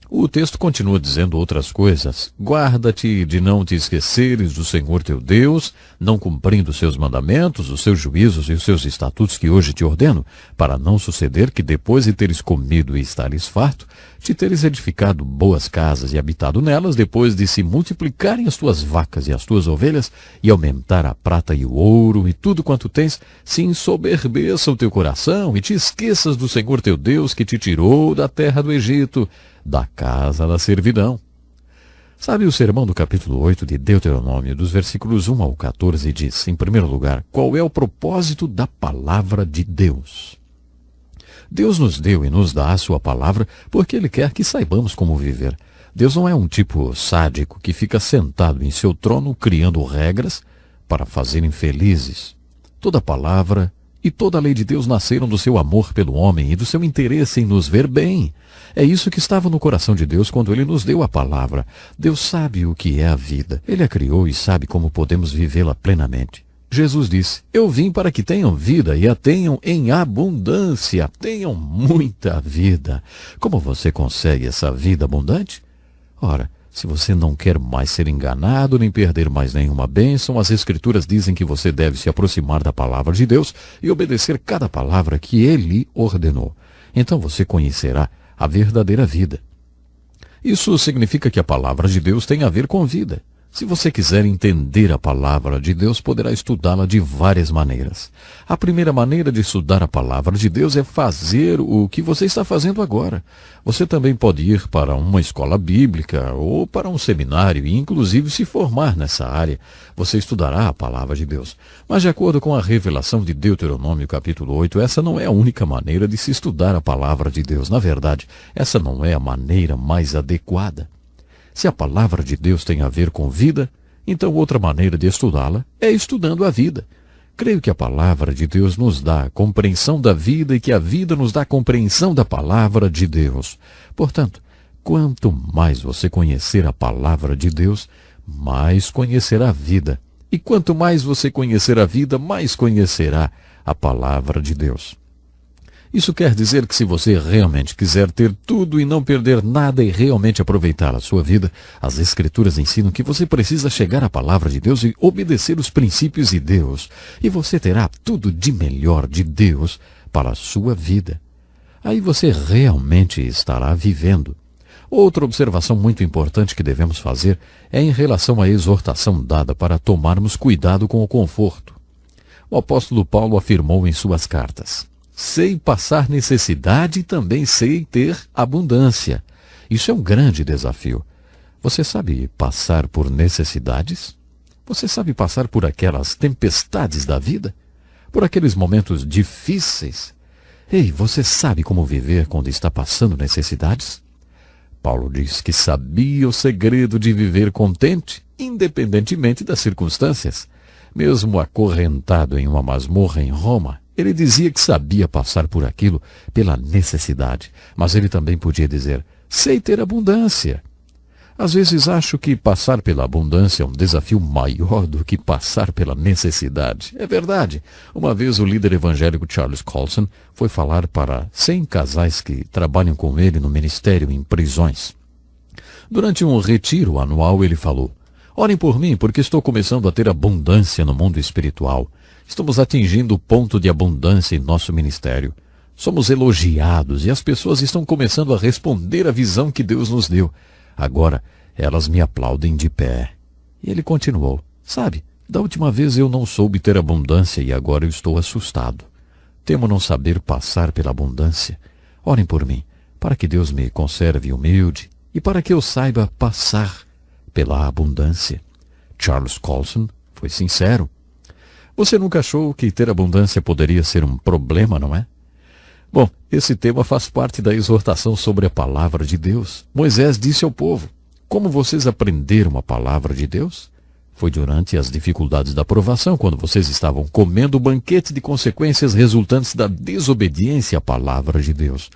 O texto continua dizendo outras coisas. Guarda-te de não te esqueceres do Senhor teu Deus, não cumprindo os seus mandamentos, os seus juízos e os seus estatutos que hoje te ordeno, para não suceder que depois de teres comido e estares farto, te teres edificado boas casas e habitado nelas, depois de se multiplicarem as tuas vacas e as tuas ovelhas, e aumentar a prata e o ouro e tudo quanto tens, se ensoberbeça o teu coração e te esqueças do Senhor teu Deus que te tirou da terra do Egito, da casa da servidão. Sabe, o sermão do capítulo 8 de Deuteronômio, dos versículos 1 ao 14, diz, em primeiro lugar, qual é o propósito da palavra de Deus? Deus nos deu e nos dá a sua palavra porque Ele quer que saibamos como viver. Deus não é um tipo sádico que fica sentado em seu trono criando regras para fazer infelizes. Toda palavra e toda a lei de Deus nasceram do seu amor pelo homem e do seu interesse em nos ver bem. É isso que estava no coração de Deus quando Ele nos deu a palavra. Deus sabe o que é a vida. Ele a criou e sabe como podemos vivê-la plenamente. Jesus disse, eu vim para que tenham vida e a tenham em abundância. Tenham muita vida. Como você consegue essa vida abundante? Ora, se você não quer mais ser enganado nem perder mais nenhuma bênção, as Escrituras dizem que você deve se aproximar da palavra de Deus e obedecer cada palavra que Ele ordenou. Então você conhecerá a verdadeira vida. Isso significa que a palavra de Deus tem a ver com vida. Se você quiser entender a palavra de Deus, poderá estudá-la de várias maneiras. A primeira maneira de estudar a palavra de Deus é fazer o que você está fazendo agora. Você também pode ir para uma escola bíblica ou para um seminário e, inclusive, se formar nessa área. Você estudará a palavra de Deus. Mas, de acordo com a revelação de Deuteronômio capítulo 8, essa não é a única maneira de se estudar a palavra de Deus. Na verdade, essa não é a maneira mais adequada. Se a palavra de Deus tem a ver com vida, então outra maneira de estudá-la é estudando a vida. Creio que a palavra de Deus nos dá a compreensão da vida e que a vida nos dá a compreensão da palavra de Deus. Portanto, quanto mais você conhecer a palavra de Deus, mais conhecerá a vida. E quanto mais você conhecer a vida, mais conhecerá a palavra de Deus. Isso quer dizer que se você realmente quiser ter tudo e não perder nada e realmente aproveitar a sua vida, as Escrituras ensinam que você precisa chegar à palavra de Deus e obedecer os princípios de Deus. E você terá tudo de melhor de Deus para a sua vida. Aí você realmente estará vivendo. Outra observação muito importante que devemos fazer é em relação à exortação dada para tomarmos cuidado com o conforto. O apóstolo Paulo afirmou em suas cartas: sei passar necessidade e também sei ter abundância. Isso é um grande desafio. Você sabe passar por necessidades? Você sabe passar por aquelas tempestades da vida? Por aqueles momentos difíceis? Ei, você sabe como viver quando está passando necessidades? Paulo diz que sabia o segredo de viver contente, independentemente das circunstâncias. Mesmo acorrentado em uma masmorra em Roma, ele dizia que sabia passar por aquilo pela necessidade, mas ele também podia dizer, sei ter abundância. Às vezes acho que passar pela abundância é um desafio maior do que passar pela necessidade. É verdade. Uma vez o líder evangélico Charles Colson foi falar para 100 casais que trabalham com ele no ministério em prisões. Durante um retiro anual ele falou, orem por mim porque estou começando a ter abundância no mundo espiritual. Estamos atingindo o ponto de abundância em nosso ministério. Somos elogiados e as pessoas estão começando a responder à visão que Deus nos deu. Agora, elas me aplaudem de pé. E ele continuou, sabe, Da última vez eu não soube ter abundância e agora eu estou assustado. Temo não saber passar pela abundância. Orem por mim, para que Deus me conserve humilde e para que eu saiba passar pela abundância. Charles Colson foi sincero. Você nunca achou que ter abundância poderia ser um problema, não é? Bom, esse tema faz parte da exortação sobre a palavra de Deus. Moisés disse ao povo: como vocês aprenderam a palavra de Deus? Foi durante as dificuldades da provação, quando vocês estavam comendo o banquete de consequências resultantes da desobediência à palavra de Deus.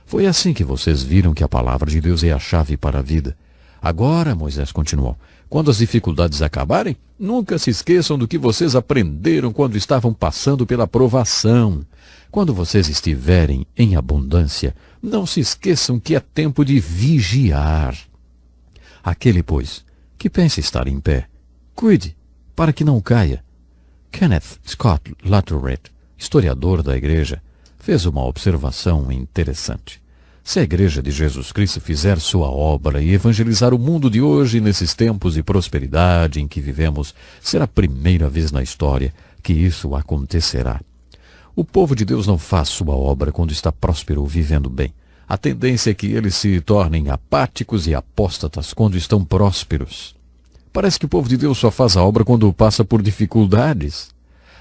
Foi assim que vocês viram que a palavra de Deus é a chave para a vida. Agora, Moisés continuou, quando as dificuldades acabarem, nunca se esqueçam do que vocês aprenderam quando estavam passando pela provação. Quando vocês estiverem em abundância, não se esqueçam que é tempo de vigiar. Aquele, pois, que pensa estar em pé, cuide, para que não caia. Kenneth Scott Latourette, historiador da igreja, fez uma observação interessante. Se a Igreja de Jesus Cristo fizer sua obra e evangelizar o mundo de hoje nesses tempos de prosperidade em que vivemos, será a primeira vez na história que isso acontecerá. O povo de Deus não faz sua obra quando está próspero ou vivendo bem. A tendência é que eles se tornem apáticos e apóstatas quando estão prósperos. Parece que o povo de Deus só faz a obra quando passa por dificuldades.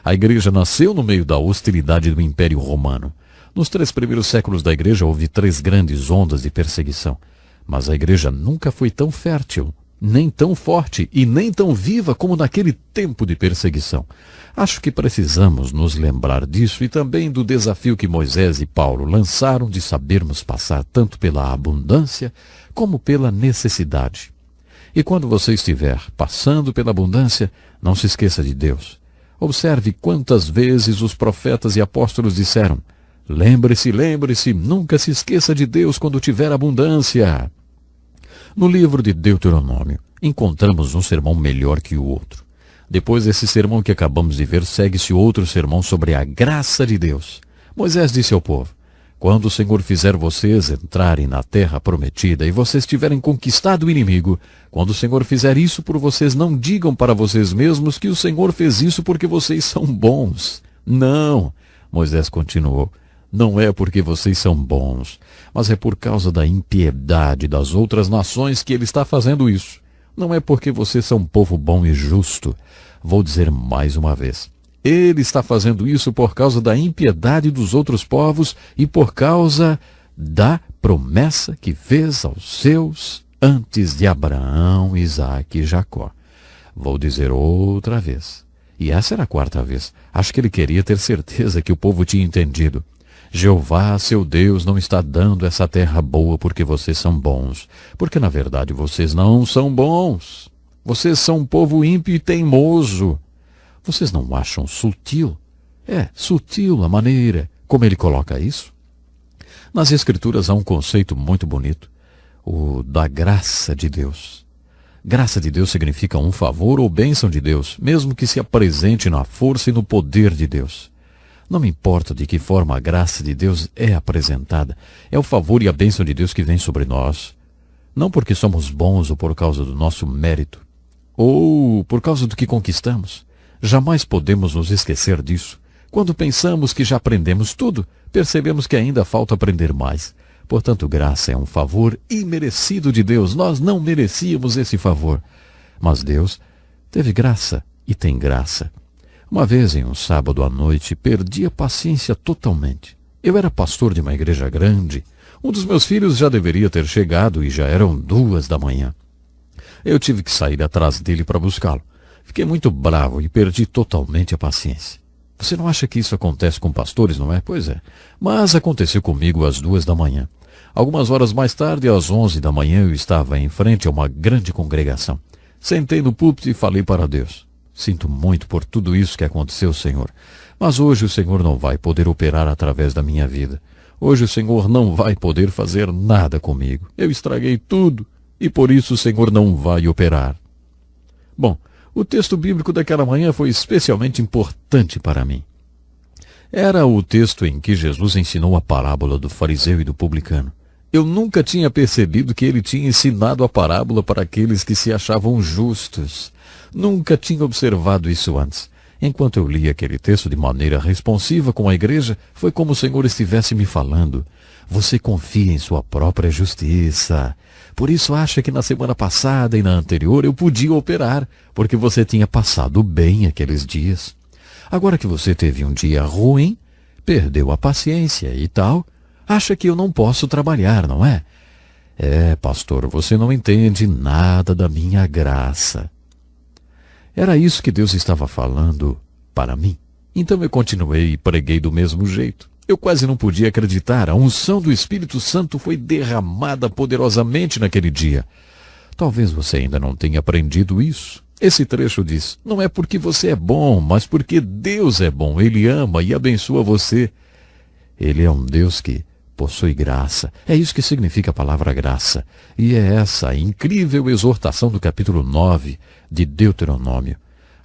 A igreja nasceu no meio da hostilidade do Império Romano. Nos 3 primeiros séculos da igreja houve 3 grandes ondas de perseguição. Mas a igreja nunca foi tão fértil, nem tão forte e nem tão viva como naquele tempo de perseguição. Acho que precisamos nos lembrar disso e também do desafio que Moisés e Paulo lançaram de sabermos passar tanto pela abundância como pela necessidade. E quando você estiver passando pela abundância, não se esqueça de Deus. Observe quantas vezes os profetas e apóstolos disseram: lembre-se, lembre-se, nunca se esqueça de Deus quando tiver abundância. No livro de Deuteronômio, encontramos um sermão melhor que o outro. Depois desse sermão que acabamos de ver, segue-se outro sermão sobre a graça de Deus. Moisés disse ao povo: quando o Senhor fizer vocês entrarem na terra prometida e vocês tiverem conquistado o inimigo, quando o Senhor fizer isso por vocês, não digam para vocês mesmos que o Senhor fez isso porque vocês são bons. Não, Moisés continuou, não é porque vocês são bons, mas é por causa da impiedade das outras nações que ele está fazendo isso. Não é porque vocês são um povo bom e justo. Vou dizer mais uma vez. Ele está fazendo isso por causa da impiedade dos outros povos e por causa da promessa que fez aos seus antes de Abraão, Isaque e Jacó. Vou dizer outra vez. E essa era a 4ª vez. Acho que ele queria ter certeza que o povo tinha entendido. Jeová, seu Deus, não está dando essa terra boa porque vocês são bons. Porque, na verdade, vocês não são bons. Vocês são um povo ímpio e teimoso. Vocês não acham sutil? É sutil a maneira como ele coloca isso. Nas Escrituras há um conceito muito bonito, o da graça de Deus. Graça de Deus significa um favor ou bênção de Deus, mesmo que se apresente na força e no poder de Deus. Não me importa de que forma a graça de Deus é apresentada, é o favor e a bênção de Deus que vem sobre nós. Não porque somos bons ou por causa do nosso mérito, ou por causa do que conquistamos. Jamais podemos nos esquecer disso. Quando pensamos que já aprendemos tudo, percebemos que ainda falta aprender mais. Portanto, graça é um favor imerecido de Deus. Nós não merecíamos esse favor. Mas Deus teve graça e tem graça. Uma vez, em um sábado à noite, perdi a paciência totalmente. Eu era pastor de uma igreja grande. Um dos meus filhos já deveria ter chegado e já eram 2 da manhã. Eu tive que sair atrás dele para buscá-lo. Fiquei muito bravo e perdi totalmente a paciência. Você não acha que isso acontece com pastores, não é? Pois é. Mas aconteceu comigo às 2 da manhã. Algumas horas mais tarde, às 11 da manhã, eu estava em frente a uma grande congregação. Sentei no púlpito e falei para Deus: sinto muito por tudo isso que aconteceu, Senhor. Mas hoje o Senhor não vai poder operar através da minha vida. Hoje o Senhor não vai poder fazer nada comigo. Eu estraguei tudo e por isso o Senhor não vai operar. Bom, o texto bíblico daquela manhã foi especialmente importante para mim. Era o texto em que Jesus ensinou a parábola do fariseu e do publicano. Eu nunca tinha percebido que ele tinha ensinado a parábola para aqueles que se achavam justos. Nunca tinha observado isso antes. Enquanto eu li aquele texto de maneira responsiva com a igreja, foi como o Senhor estivesse me falando. Você confia em sua própria justiça. Por isso acha que na semana passada e na anterior eu podia operar, porque você tinha passado bem aqueles dias. Agora que você teve um dia ruim, perdeu a paciência e tal, acha que eu não posso trabalhar, não é? É, pastor, você não entende nada da minha graça. Era isso que Deus estava falando para mim. Então eu continuei e preguei do mesmo jeito. Eu quase não podia acreditar. A unção do Espírito Santo foi derramada poderosamente naquele dia. Talvez você ainda não tenha aprendido isso. Esse trecho diz, não é porque você é bom, mas porque Deus é bom. Ele ama e abençoa você. Ele é um Deus que possui graça. É isso que significa a palavra graça. E é essa a incrível exortação do capítulo 9 de Deuteronômio.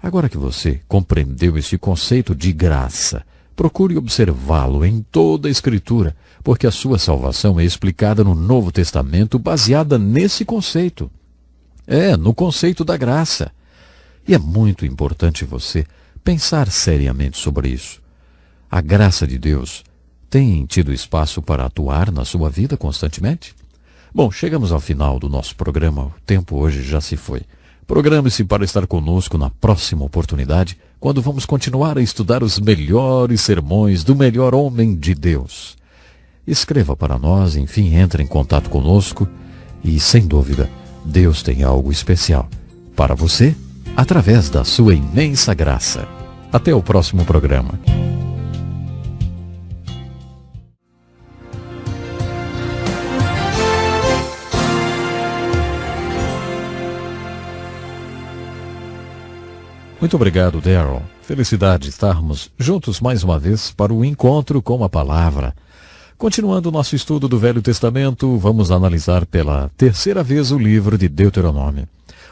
Agora que você compreendeu esse conceito de graça, procure observá-lo em toda a Escritura, porque a sua salvação é explicada no Novo Testamento baseada nesse conceito. No conceito da graça. E é muito importante você pensar seriamente sobre isso. A graça de Deus tem tido espaço para atuar na sua vida constantemente? Bom, chegamos ao final do nosso programa. O tempo hoje já se foi. Programe-se para estar conosco na próxima oportunidade, quando vamos continuar a estudar os melhores sermões do melhor homem de Deus. Escreva para nós, enfim, entre em contato conosco e, sem dúvida, Deus tem algo especial para você através da sua imensa graça. Até o próximo programa. Muito obrigado, Darryl. Felicidade estarmos juntos mais uma vez para o encontro com a palavra. Continuando o nosso estudo do Velho Testamento, vamos analisar pela terceira vez o livro de Deuteronômio.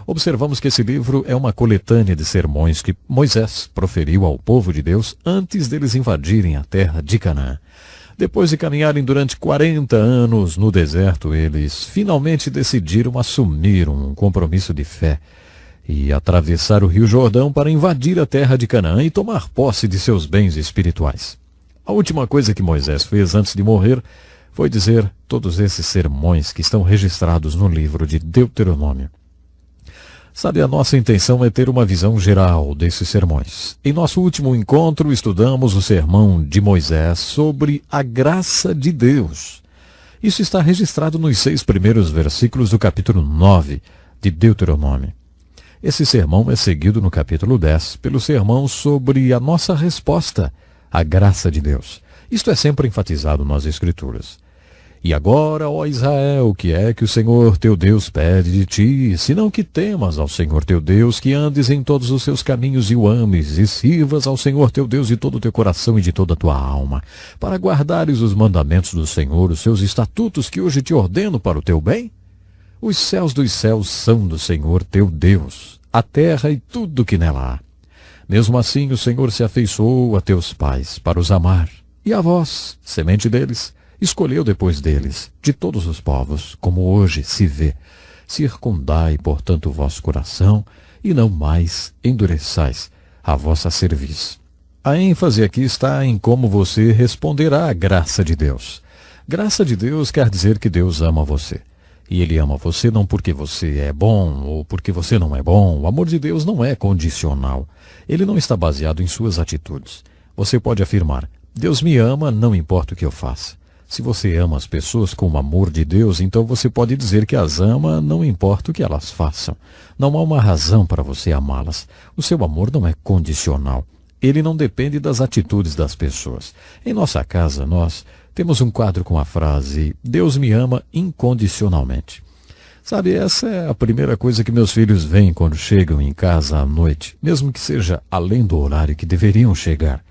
Observamos que esse livro é uma coletânea de sermões que Moisés proferiu ao povo de Deus antes deles invadirem a terra de Canaã. Depois de caminharem durante 40 anos no deserto, eles finalmente decidiram assumir um compromisso de fé e atravessar o Rio Jordão para invadir a terra de Canaã e tomar posse de seus bens espirituais. A última coisa que Moisés fez antes de morrer foi dizer todos esses sermões que estão registrados no livro de Deuteronômio. Sabe, a nossa intenção é ter uma visão geral desses sermões. Em nosso último encontro, estudamos o sermão de Moisés sobre a graça de Deus. Isso está registrado nos 6 primeiros versículos do capítulo 9 de Deuteronômio. Esse sermão é seguido no capítulo 10 pelo sermão sobre a nossa resposta à graça de Deus. Isto é sempre enfatizado nas Escrituras. E agora, ó Israel, o que é que o Senhor teu Deus pede de ti, senão que temas ao Senhor teu Deus, que andes em todos os seus caminhos e o ames, e sirvas ao Senhor teu Deus de todo o teu coração e de toda a tua alma, para guardares os mandamentos do Senhor, os seus estatutos que hoje te ordeno para o teu bem? Os céus dos céus são do Senhor teu Deus, a terra e tudo que nela há. Mesmo assim o Senhor se afeiçoou a teus pais para os amar, e a vós, semente deles, escolheu depois deles, de todos os povos, como hoje se vê. Circundai, portanto, o vosso coração, e não mais endureçais a vossa cerviz. A ênfase aqui está em como você responderá à graça de Deus. Graça de Deus quer dizer que Deus ama você. E Ele ama você não porque você é bom ou porque você não é bom. O amor de Deus não é condicional. Ele não está baseado em suas atitudes. Você pode afirmar, Deus me ama, não importa o que eu faça. Se você ama as pessoas com o amor de Deus, então você pode dizer que as ama, não importa o que elas façam. Não há uma razão para você amá-las. O seu amor não é condicional. Ele não depende das atitudes das pessoas. Em nossa casa, nós temos um quadro com a frase, Deus me ama incondicionalmente. Sabe, essa é a primeira coisa que meus filhos veem quando chegam em casa à noite, mesmo que seja além do horário que deveriam chegar.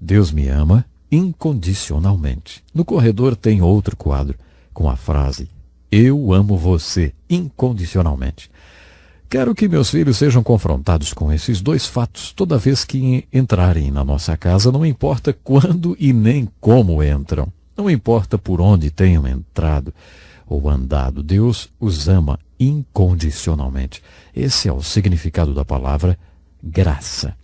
Deus me ama incondicionalmente. No corredor tem outro quadro com a frase, eu amo você incondicionalmente. Quero que meus filhos sejam confrontados com esses dois fatos toda vez que entrarem na nossa casa, não importa quando e nem como entram. Não importa por onde tenham entrado ou andado, Deus os ama incondicionalmente. Esse é o significado da palavra graça.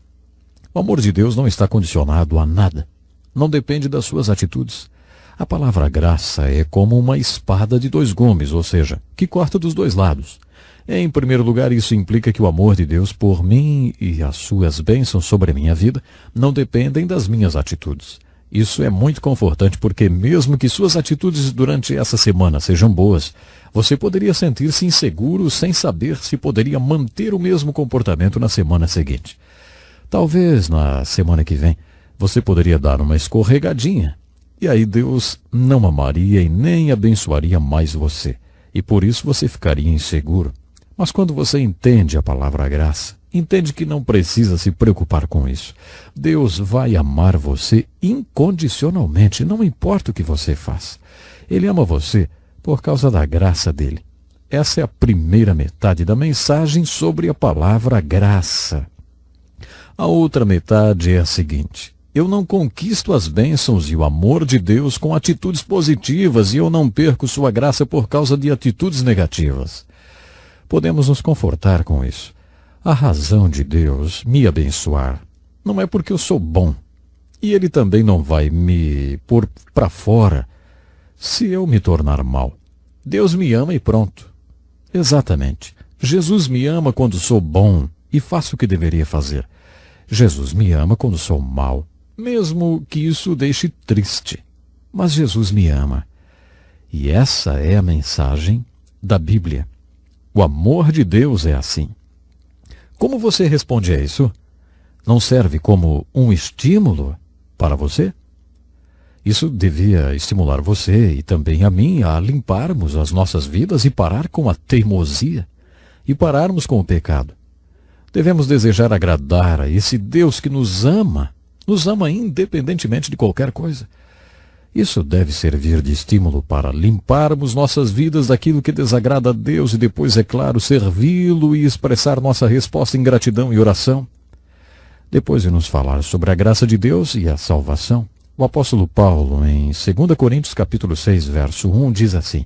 O amor de Deus não está condicionado a nada. Não depende das suas atitudes. A palavra graça é como uma espada de dois gumes, ou seja, que corta dos dois lados. Em primeiro lugar, isso implica que o amor de Deus por mim e as suas bênçãos sobre a minha vida não dependem das minhas atitudes. Isso é muito confortante porque mesmo que suas atitudes durante essa semana sejam boas, você poderia sentir-se inseguro sem saber se poderia manter o mesmo comportamento na semana seguinte. Talvez na semana que vem você poderia dar uma escorregadinha, e aí Deus não amaria e nem abençoaria mais você, e por isso você ficaria inseguro. Mas quando você entende a palavra graça, entende que não precisa se preocupar com isso. Deus vai amar você incondicionalmente, não importa o que você faz. Ele ama você por causa da graça dele. Essa é a primeira metade da mensagem sobre a palavra graça. A outra metade é a seguinte: eu não conquisto as bênçãos e o amor de Deus com atitudes positivas e eu não perco sua graça por causa de atitudes negativas. Podemos nos confortar com isso. A razão de Deus me abençoar não é porque eu sou bom. E Ele também não vai me pôr para fora se eu me tornar mal. Deus me ama e pronto. Exatamente. Jesus me ama quando sou bom e faço o que deveria fazer. Jesus me ama quando sou mal, mesmo que isso deixe triste. Mas Jesus me ama. E essa é a mensagem da Bíblia. O amor de Deus é assim. Como você responde a isso? Não serve como um estímulo para você? Isso devia estimular você e também a mim a limparmos as nossas vidas e parar com a teimosia e pararmos com o pecado. Devemos desejar agradar a esse Deus que nos ama independentemente de qualquer coisa. Isso deve servir de estímulo para limparmos nossas vidas daquilo que desagrada a Deus e depois, é claro, servi-lo e expressar nossa resposta em gratidão e oração. Depois de nos falar sobre a graça de Deus e a salvação, o apóstolo Paulo, em 2 Coríntios capítulo 6, verso 1, diz assim: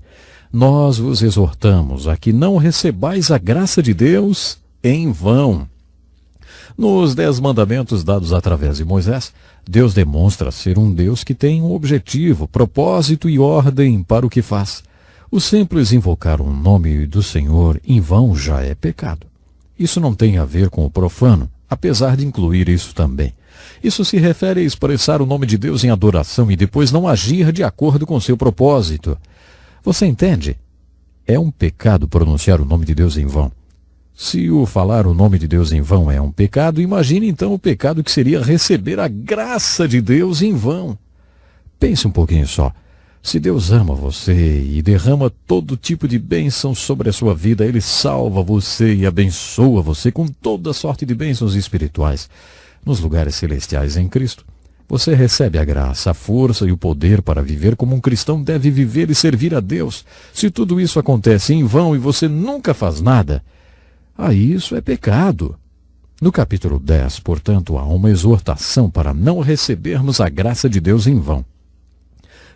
nós vos exortamos a que não recebais a graça de Deus em vão. Nos 10 mandamentos dados através de Moisés, Deus demonstra ser um Deus que tem um objetivo, propósito e ordem para o que faz. O simples invocar o nome do Senhor em vão já é pecado. Isso não tem a ver com o profano, apesar de incluir isso também. Isso se refere a expressar o nome de Deus em adoração e depois não agir de acordo com seu propósito. Você entende? É um pecado pronunciar o nome de Deus em vão. Se o falar o nome de Deus em vão é um pecado, imagine então o pecado que seria receber a graça de Deus em vão. Pense um pouquinho só. Se Deus ama você e derrama todo tipo de bênção sobre a sua vida, Ele salva você e abençoa você com toda sorte de bênçãos espirituais nos lugares celestiais em Cristo. Você recebe a graça, a força e o poder para viver como um cristão deve viver e servir a Deus. Se tudo isso acontece em vão e você nunca faz nada, aí isso é pecado. No capítulo 10, portanto, há uma exortação para não recebermos a graça de Deus em vão.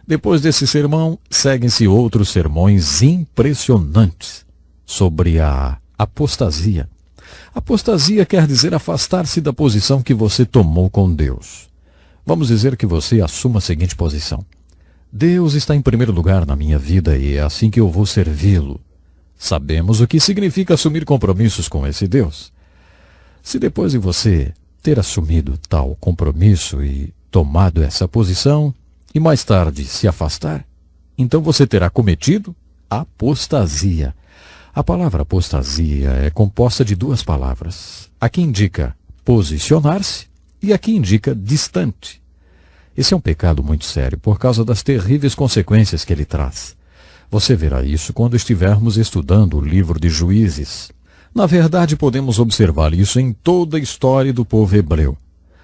Depois desse sermão, seguem-se outros sermões impressionantes sobre a apostasia. Apostasia quer dizer afastar-se da posição que você tomou com Deus. Vamos dizer que você assuma a seguinte posição: Deus está em primeiro lugar na minha vida e é assim que eu vou servi-lo. Sabemos o que significa assumir compromissos com esse Deus. Se depois de você ter assumido tal compromisso e tomado essa posição, e mais tarde se afastar, então você terá cometido apostasia. A palavra apostasia é composta de duas palavras. A que indica posicionar-se e a que indica distante. Esse é um pecado muito sério por causa das terríveis consequências que ele traz. Você verá isso quando estivermos estudando o livro de Juízes. Na verdade, podemos observar isso em toda a história do povo hebreu.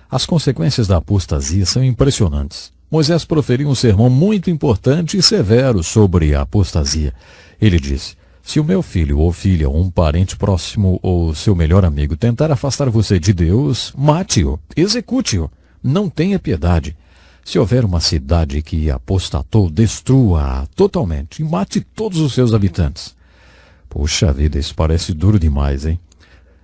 As consequências da apostasia são impressionantes. Moisés proferiu um sermão muito importante e severo sobre a apostasia. Ele disse: se o meu filho ou filha, ou um parente próximo ou seu melhor amigo tentar afastar você de Deus, mate-o, execute-o. Não tenha piedade. Se houver uma cidade que apostatou, destrua-a totalmente e mate todos os seus habitantes. Puxa vida, isso parece duro demais, hein?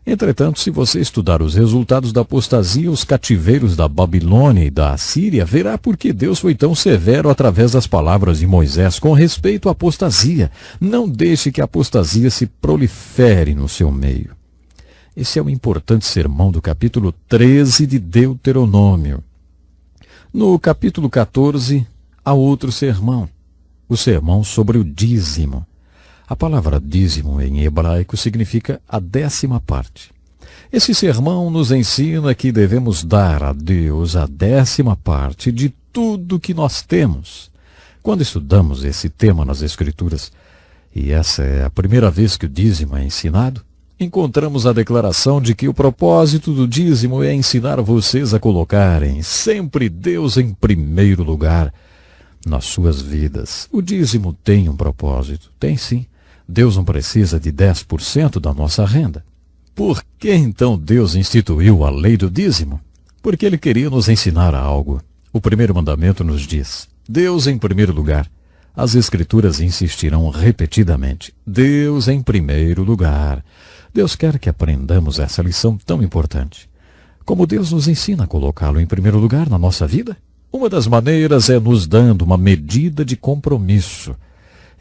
Entretanto, se você estudar os resultados da apostasia, os cativeiros da Babilônia e da Assíria, verá por que Deus foi tão severo através das palavras de Moisés com respeito à apostasia. Não deixe que a apostasia se prolifere no seu meio. Esse é o importante sermão do capítulo 13 de Deuteronômio. No capítulo 14, há outro sermão, o sermão sobre o dízimo. A palavra dízimo em hebraico significa a 10ª parte. Esse sermão nos ensina que devemos dar a Deus a 10ª parte de tudo que nós temos. Quando estudamos esse tema nas Escrituras, e essa é a primeira vez que o dízimo é ensinado, encontramos a declaração de que o propósito do dízimo é ensinar vocês a colocarem sempre Deus em primeiro lugar nas suas vidas. O dízimo tem um propósito, tem sim. Deus não precisa de 10% da nossa renda. Por que então Deus instituiu a lei do dízimo? Porque Ele queria nos ensinar algo. O primeiro mandamento nos diz: Deus em primeiro lugar. As Escrituras insistirão repetidamente: Deus em primeiro lugar. Deus quer que aprendamos essa lição tão importante. Como Deus nos ensina a colocá-lo em primeiro lugar na nossa vida? Uma das maneiras é nos dando uma medida de compromisso.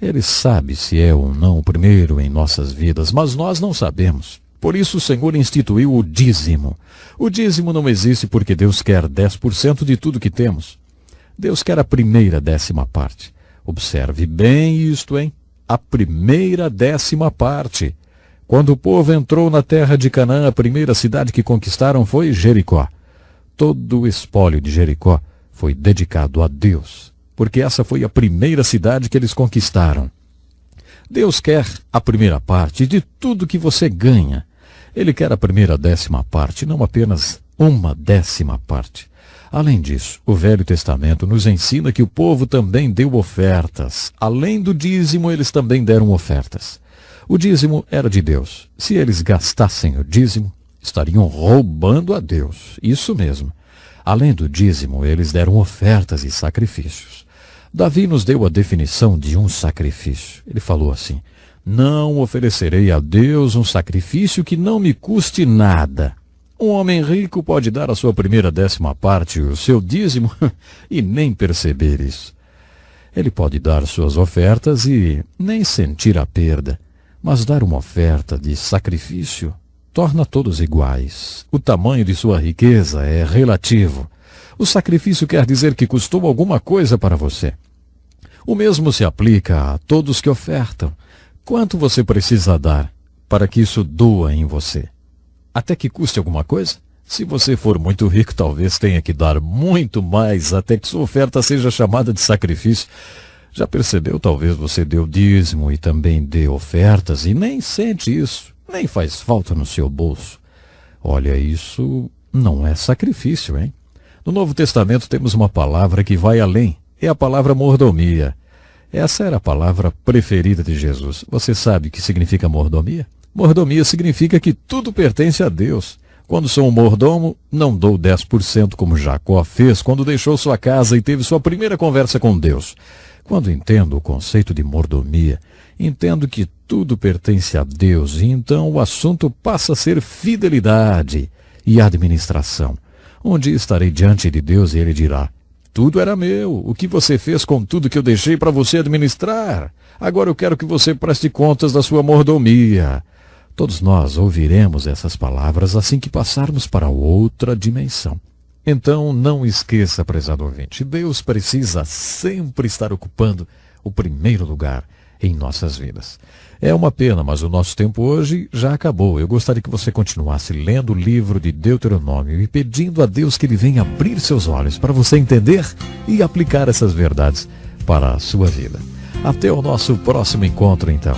Ele sabe se é ou não o primeiro em nossas vidas, mas nós não sabemos. Por isso o Senhor instituiu o dízimo. O dízimo não existe porque Deus quer 10% de tudo que temos. Deus quer a primeira 10ª parte. Observe bem isto, hein? A primeira 10ª parte. Quando o povo entrou na terra de Canaã, a primeira cidade que conquistaram foi Jericó. Todo o espólio de Jericó foi dedicado a Deus, porque essa foi a primeira cidade que eles conquistaram. Deus quer a primeira parte de tudo que você ganha. Ele quer a primeira 10ª parte, não apenas uma 10ª parte. Além disso, o Velho Testamento nos ensina que o povo também deu ofertas. Além do dízimo, eles também deram ofertas. O dízimo era de Deus. Se eles gastassem o dízimo, estariam roubando a Deus. Isso mesmo. Além do dízimo, eles deram ofertas e sacrifícios. Davi nos deu a definição de um sacrifício. Ele falou assim: não oferecerei a Deus um sacrifício que não me custe nada. Um homem rico pode dar a sua primeira 10ª parte, o seu dízimo, e nem perceber isso. Ele pode dar suas ofertas e nem sentir a perda. Mas dar uma oferta de sacrifício torna todos iguais. O tamanho de sua riqueza é relativo. O sacrifício quer dizer que custou alguma coisa para você. O mesmo se aplica a todos que ofertam. Quanto você precisa dar para que isso doa em você? Até que custe alguma coisa? Se você for muito rico, talvez tenha que dar muito mais até que sua oferta seja chamada de sacrifício. Já percebeu? Talvez você deu dízimo e também dê ofertas e nem sente isso, nem faz falta no seu bolso. Olha, isso não é sacrifício, hein? No Novo Testamento temos uma palavra que vai além. É a palavra mordomia. Essa era a palavra preferida de Jesus. Você sabe o que significa mordomia? Mordomia significa que tudo pertence a Deus. Quando sou um mordomo, não dou 10% como Jacó fez quando deixou sua casa e teve sua primeira conversa com Deus. Quando entendo o conceito de mordomia, entendo que tudo pertence a Deus e então o assunto passa a ser fidelidade e administração. Um dia estarei diante de Deus e Ele dirá: tudo era meu, o que você fez com tudo que eu deixei para você administrar? Agora eu quero que você preste contas da sua mordomia. Todos nós ouviremos essas palavras assim que passarmos para outra dimensão. Então, não esqueça, prezado ouvinte, Deus precisa sempre estar ocupando o primeiro lugar em nossas vidas. É uma pena, mas o nosso tempo hoje já acabou. Eu gostaria que você continuasse lendo o livro de Deuteronômio e pedindo a Deus que Ele venha abrir seus olhos para você entender e aplicar essas verdades para a sua vida. Até o nosso próximo encontro, então.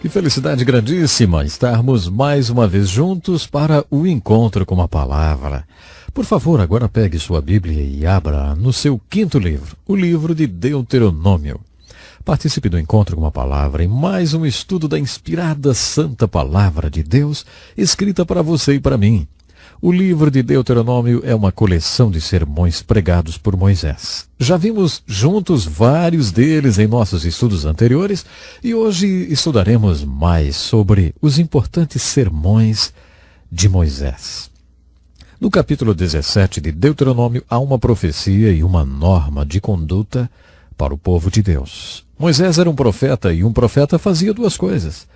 Que felicidade grandíssima estarmos mais uma vez juntos para o encontro com a palavra. Por favor, agora pegue sua Bíblia e abra no seu 5º livro, o livro de Deuteronômio. Participe do Encontro com a Palavra em mais um estudo da inspirada Santa Palavra de Deus, escrita para você e para mim. O livro de Deuteronômio é uma coleção de sermões pregados por Moisés. Já vimos juntos vários deles em nossos estudos anteriores e hoje estudaremos mais sobre os importantes sermões de Moisés. No capítulo 17 de Deuteronômio há uma profecia e uma norma de conduta para o povo de Deus. Moisés era um profeta e um profeta fazia duas coisas.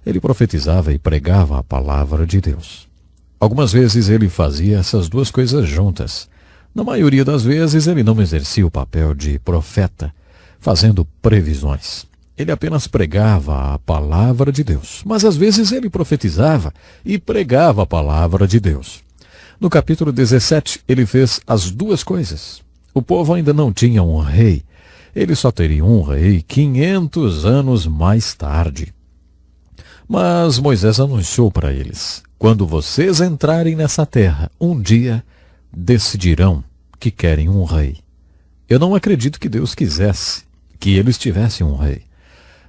Ele profetizava e pregava a palavra de Deus. Algumas vezes ele fazia essas duas coisas juntas. Na maioria das vezes ele não exercia o papel de profeta, fazendo previsões. Ele apenas pregava a palavra de Deus. Mas às vezes ele profetizava e pregava a palavra de Deus. No capítulo 17 ele fez as duas coisas. O povo ainda não tinha um rei. Ele só teria um rei 500 anos mais tarde. Mas Moisés anunciou para eles: quando vocês entrarem nessa terra, um dia decidirão que querem um rei. Eu não acredito que Deus quisesse que eles tivessem um rei.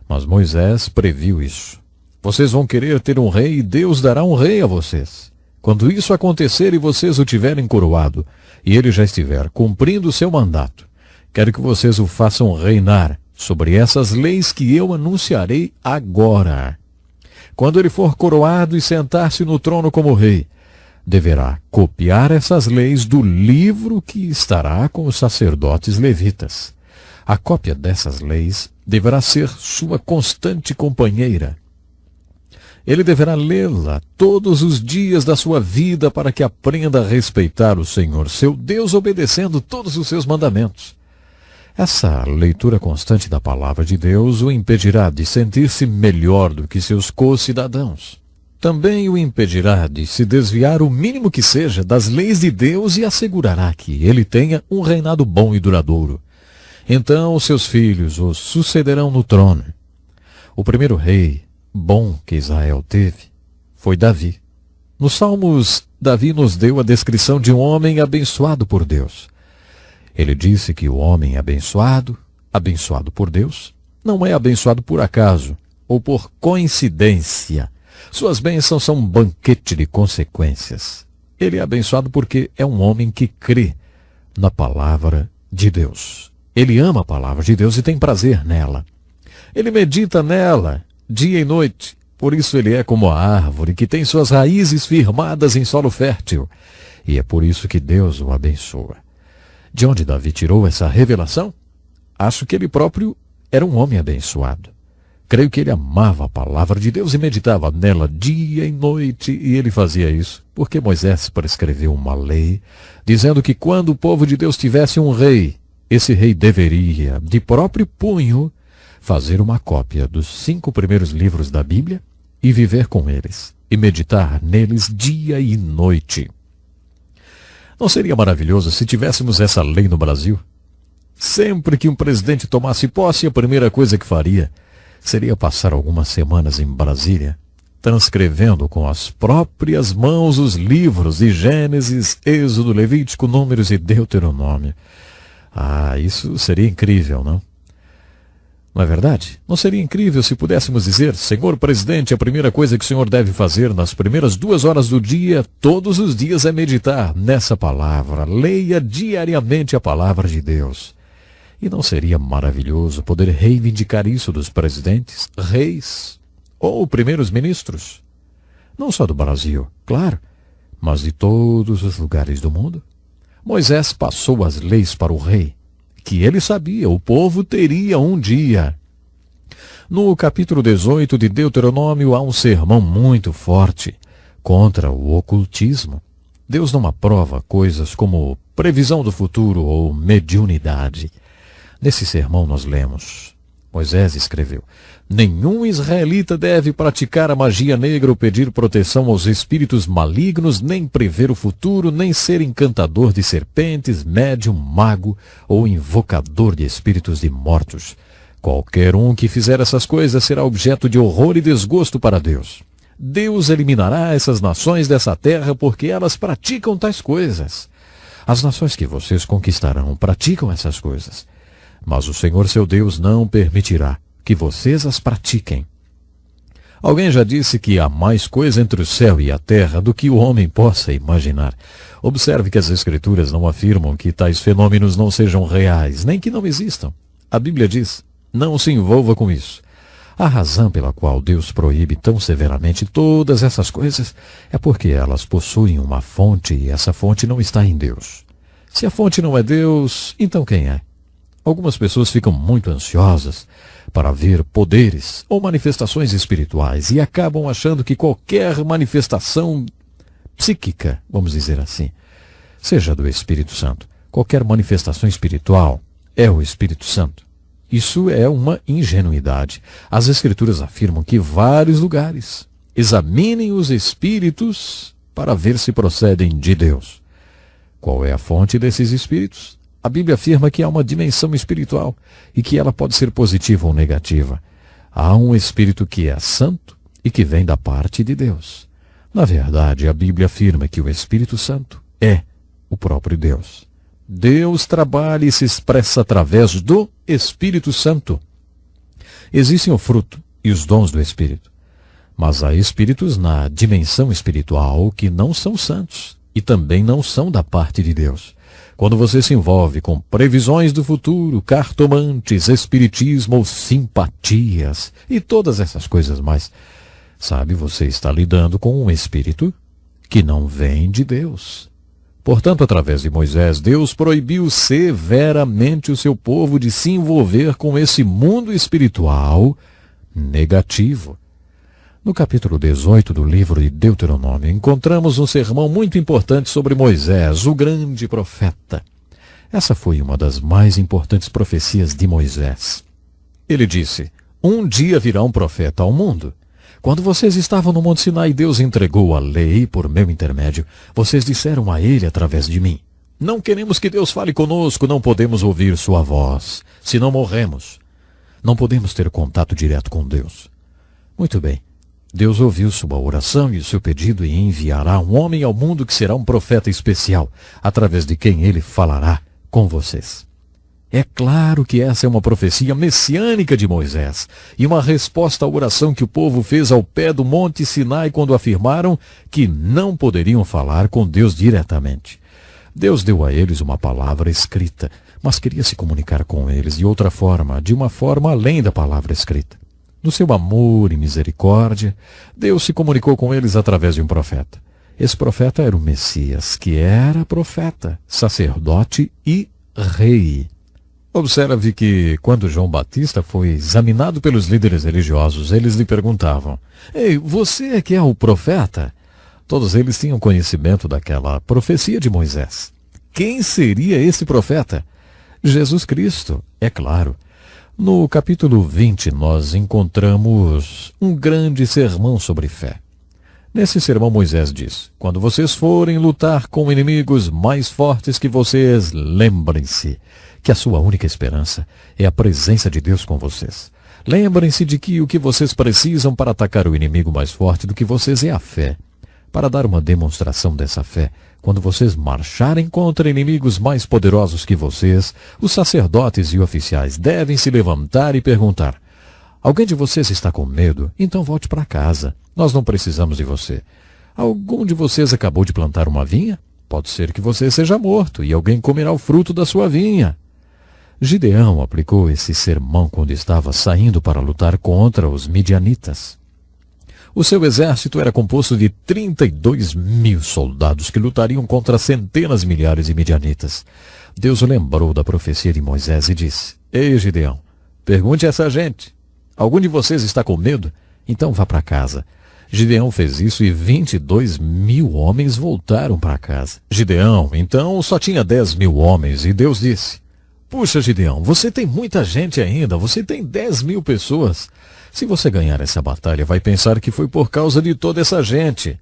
Mas Moisés previu isso. Vocês vão querer ter um rei e Deus dará um rei a vocês. Quando isso acontecer e vocês o tiverem coroado, e ele já estiver cumprindo o seu mandato, quero que vocês o façam reinar sobre essas leis que eu anunciarei agora. Quando ele for coroado e sentar-se no trono como rei, deverá copiar essas leis do livro que estará com os sacerdotes levitas. A cópia dessas leis deverá ser sua constante companheira. Ele deverá lê-la todos os dias da sua vida para que aprenda a respeitar o Senhor, seu Deus, obedecendo todos os seus mandamentos. Essa leitura constante da palavra de Deus o impedirá de sentir-se melhor do que seus co-cidadãos. Também o impedirá de se desviar o mínimo que seja das leis de Deus e assegurará que ele tenha um reinado bom e duradouro. Então seus filhos o sucederão no trono. O primeiro rei bom que Israel teve foi Davi. Nos Salmos, Davi nos deu a descrição de um homem abençoado por Deus. Ele disse que o homem abençoado por Deus, não é abençoado por acaso ou por coincidência. Suas bênçãos são um banquete de consequências. Ele é abençoado porque é um homem que crê na palavra de Deus. Ele ama a palavra de Deus e tem prazer nela. Ele medita nela dia e noite. Por isso ele é como a árvore que tem suas raízes firmadas em solo fértil. E é por isso que Deus o abençoa. De onde Davi tirou essa revelação? Acho que ele próprio era um homem abençoado. Creio que ele amava a palavra de Deus e meditava nela dia e noite, e ele fazia isso porque Moisés prescreveu uma lei, dizendo que quando o povo de Deus tivesse um rei, esse rei deveria, de próprio punho, fazer uma cópia dos 5 primeiros livros da Bíblia e viver com eles, e meditar neles dia e noite. Não seria maravilhoso se tivéssemos essa lei no Brasil? Sempre que um presidente tomasse posse, a primeira coisa que faria seria passar algumas semanas em Brasília, transcrevendo com as próprias mãos os livros de Gênesis, Êxodo, Levítico, Números e Deuteronômio. Isso seria incrível, não? Não é verdade? Não seria incrível se pudéssemos dizer: Senhor presidente, a primeira coisa que o senhor deve fazer nas primeiras 2 horas do dia, todos os dias, é meditar nessa palavra. Leia diariamente a palavra de Deus. E não seria maravilhoso poder reivindicar isso dos presidentes, reis ou primeiros ministros? Não só do Brasil, claro, mas de todos os lugares do mundo. Moisés passou as leis para o rei, que ele sabia, o povo teria um dia. No capítulo 18 de Deuteronômio há um sermão muito forte contra o ocultismo. Deus não aprova coisas como previsão do futuro ou mediunidade. Nesse sermão nós lemos: Moisés escreveu: nenhum israelita deve praticar a magia negra ou pedir proteção aos espíritos malignos, nem prever o futuro, nem ser encantador de serpentes, médium, mago ou invocador de espíritos de mortos. Qualquer um que fizer essas coisas será objeto de horror e desgosto para Deus. Deus eliminará essas nações dessa terra porque elas praticam tais coisas. As nações que vocês conquistarão praticam essas coisas. mas o Senhor seu Deus não permitirá que vocês as pratiquem. Alguém já disse que há mais coisa entre o céu e a terra do que o homem possa imaginar. Observe que as Escrituras não afirmam que tais fenômenos não sejam reais, nem que não existam. A Bíblia diz: não se envolva com isso. A razão pela qual Deus proíbe tão severamente todas essas coisas é porque elas possuem uma fonte e essa fonte não está em Deus. Se a fonte não é Deus, então quem é? Algumas pessoas ficam muito ansiosas para ver poderes ou manifestações espirituais e acabam achando que qualquer manifestação psíquica, vamos dizer assim, seja do Espírito Santo. Qualquer manifestação espiritual é o Espírito Santo. Isso é uma ingenuidade. As Escrituras afirmam que vários lugares examinem os espíritos para ver se procedem de Deus. Qual é a fonte desses espíritos? A Bíblia afirma que há uma dimensão espiritual e que ela pode ser positiva ou negativa. Há um espírito que é santo e que vem da parte de Deus. Na verdade, a Bíblia afirma que o Espírito Santo é o próprio Deus. Deus trabalha e se expressa através do Espírito Santo. Existem o fruto e os dons do Espírito, mas há espíritos na dimensão espiritual que não são santos e também não são da parte de Deus. Quando você se envolve com previsões do futuro, cartomantes, espiritismo ou simpatias e todas essas coisas mais, sabe, você está lidando com um espírito que não vem de Deus. Portanto, através de Moisés, Deus proibiu severamente o seu povo de se envolver com esse mundo espiritual negativo. No capítulo 18 do livro de Deuteronômio, encontramos um sermão muito importante sobre Moisés, o grande profeta. Essa foi uma das mais importantes profecias de Moisés. Ele disse: um dia virá um profeta ao mundo. Quando vocês estavam no Monte Sinai, Deus entregou a lei por meu intermédio. Vocês disseram a ele através de mim: não queremos que Deus fale conosco, não podemos ouvir sua voz, senão morremos. Não podemos ter contato direto com Deus. Muito bem. Deus ouviu sua oração e o seu pedido e enviará um homem ao mundo que será um profeta especial, através de quem ele falará com vocês. É claro que essa é uma profecia messiânica de Moisés e uma resposta à oração que o povo fez ao pé do Monte Sinai quando afirmaram que não poderiam falar com Deus diretamente. Deus deu a eles uma palavra escrita, mas queria se comunicar com eles de outra forma, de uma forma além da palavra escrita. No seu amor e misericórdia, Deus se comunicou com eles através de um profeta. Esse profeta era o Messias, que era profeta, sacerdote e rei. Observe que, quando João Batista foi examinado pelos líderes religiosos, eles lhe perguntavam: ei, você é que é o profeta? Todos eles tinham conhecimento daquela profecia de Moisés. Quem seria esse profeta? Jesus Cristo, é claro. No capítulo 20, nós encontramos um grande sermão sobre fé. Nesse sermão, Moisés diz: quando vocês forem lutar com inimigos mais fortes que vocês, lembrem-se que a sua única esperança é a presença de Deus com vocês. Lembrem-se de que o que vocês precisam para atacar o inimigo mais forte do que vocês é a fé. Para dar uma demonstração dessa fé, quando vocês marcharem contra inimigos mais poderosos que vocês, os sacerdotes e oficiais devem se levantar e perguntar: alguém de vocês está com medo? Então volte para casa. Nós não precisamos de você. Algum de vocês acabou de plantar uma vinha? Pode ser que você seja morto e alguém comerá o fruto da sua vinha. Gideão aplicou esse sermão quando estava saindo para lutar contra os midianitas. O seu exército era composto de 32.000 soldados que lutariam contra centenas de milhares de midianitas. Deus o lembrou da profecia de Moisés e disse: ei, Gideão, pergunte a essa gente: algum de vocês está com medo? Então vá para casa. Gideão fez isso e 22.000 homens voltaram para casa. Gideão, então, só tinha 10.000 homens e Deus disse: puxa, Gideão, você tem muita gente ainda, você tem 10.000 pessoas. Se você ganhar essa batalha, vai pensar que foi por causa de toda essa gente.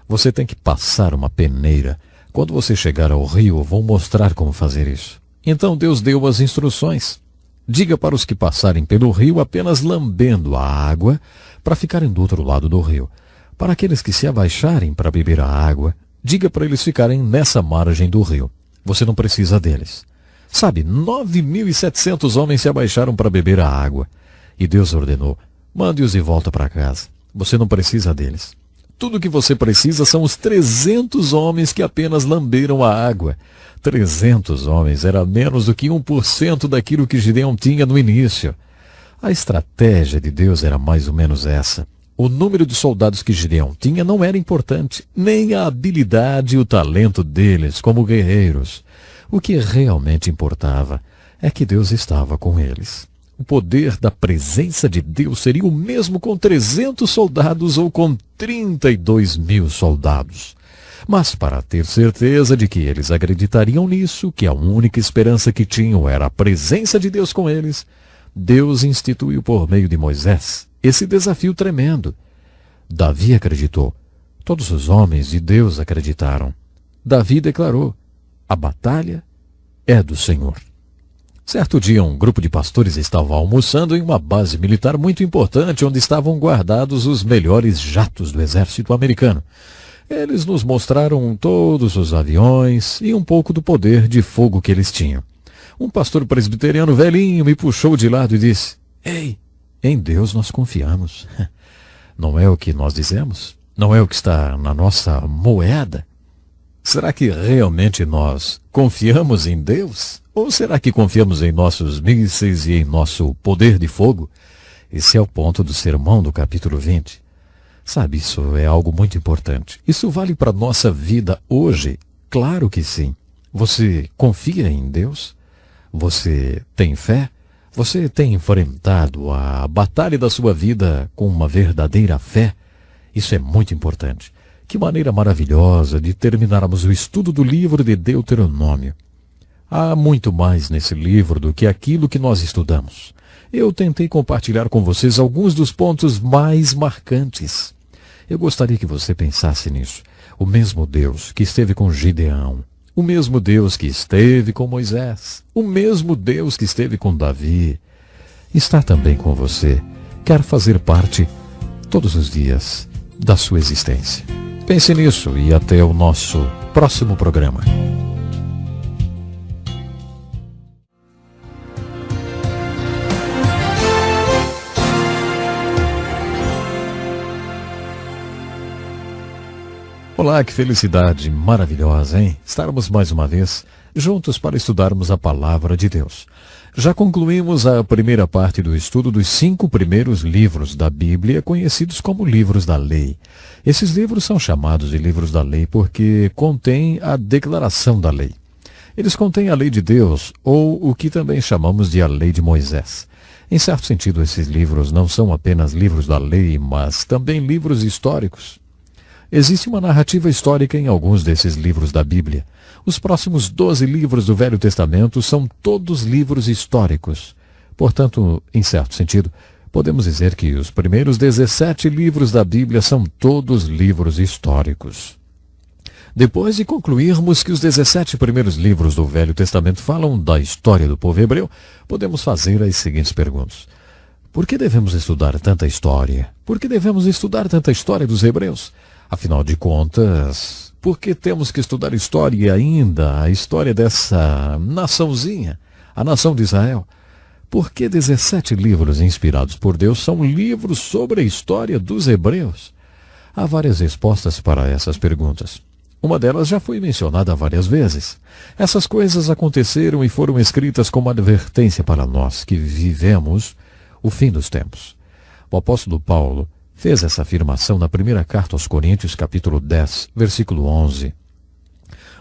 Você tem que passar uma peneira. Quando você chegar ao rio, eu vou mostrar como fazer isso. Então Deus deu as instruções. Diga para os que passarem pelo rio apenas lambendo a água para ficarem do outro lado do rio. Para aqueles que se abaixarem para beber a água, diga para eles ficarem nessa margem do rio. Você não precisa deles. Sabe, 9.700 homens se abaixaram para beber a água. E Deus ordenou: mande-os de volta para casa. Você não precisa deles. Tudo o que você precisa são os 300 homens que apenas lamberam a água. 300 homens era menos do que 1% daquilo que Gideão tinha no início. A estratégia de Deus era mais ou menos essa. O número de soldados que Gideão tinha não era importante, nem a habilidade e o talento deles como guerreiros. O que realmente importava é que Deus estava com eles. O poder da presença de Deus seria o mesmo com 300 soldados ou com 32.000 soldados. Mas para ter certeza de que eles acreditariam nisso, que a única esperança que tinham era a presença de Deus com eles, Deus instituiu por meio de Moisés esse desafio tremendo. Davi acreditou. Todos os homens de Deus acreditaram. Davi declarou: a batalha é do Senhor. Certo dia, um grupo de pastores estava almoçando em uma base militar muito importante, onde estavam guardados os melhores jatos do exército americano. Eles nos mostraram todos os aviões e um pouco do poder de fogo que eles tinham. Um pastor presbiteriano velhinho me puxou de lado e disse: ei, em Deus nós confiamos. Não é o que nós dizemos? Não é o que está na nossa moeda? Será que realmente nós confiamos em Deus? Ou será que confiamos em nossos mísseis e em nosso poder de fogo? Esse é o ponto do sermão do capítulo 20. Sabe, isso é algo muito importante. Isso vale para a nossa vida hoje? Claro que sim. Você confia em Deus? Você tem fé? Você tem enfrentado a batalha da sua vida com uma verdadeira fé? Isso é muito importante. Que maneira maravilhosa de terminarmos o estudo do livro de Deuteronômio. Há muito mais nesse livro do que aquilo que nós estudamos. Eu tentei compartilhar com vocês alguns dos pontos mais marcantes. Eu gostaria que você pensasse nisso. O mesmo Deus que esteve com Gideão, o mesmo Deus que esteve com Moisés, o mesmo Deus que esteve com Davi, está também com você. Quer fazer parte todos os dias da sua existência. Pense nisso e até o nosso próximo programa. Olá, que felicidade maravilhosa, hein? Estarmos mais uma vez juntos para estudarmos a Palavra de Deus. Já concluímos a primeira parte do estudo dos 5 primeiros livros da Bíblia, conhecidos como livros da lei. Esses livros são chamados de livros da lei porque contêm a declaração da lei. Eles contêm a lei de Deus, ou o que também chamamos de a lei de Moisés. Em certo sentido, esses livros não são apenas livros da lei, mas também livros históricos. Existe uma narrativa histórica em alguns desses livros da Bíblia. Os próximos 12 livros do Velho Testamento são todos livros históricos. Portanto, em certo sentido, podemos dizer que os primeiros 17 livros da Bíblia são todos livros históricos. Depois de concluirmos que os 17 primeiros livros do Velho Testamento falam da história do povo hebreu, podemos fazer as seguintes perguntas. Por que devemos estudar tanta história? Por que devemos estudar tanta história dos hebreus? Afinal de contas, por que temos que estudar história e ainda a história dessa naçãozinha, a nação de Israel? Por que 17 livros inspirados por Deus são livros sobre a história dos hebreus? Há várias respostas para essas perguntas. Uma delas já foi mencionada várias vezes. Essas coisas aconteceram e foram escritas como advertência para nós que vivemos o fim dos tempos. O apóstolo Paulo fez essa afirmação na primeira carta aos Coríntios, capítulo 10, versículo 11.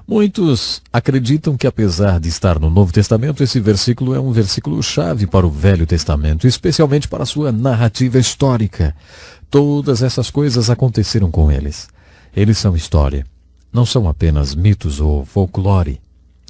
Muitos acreditam que, apesar de estar no Novo Testamento, esse versículo é um versículo-chave para o Velho Testamento, especialmente para a sua narrativa histórica. Todas essas coisas aconteceram com eles. Eles são história, não são apenas mitos ou folclore.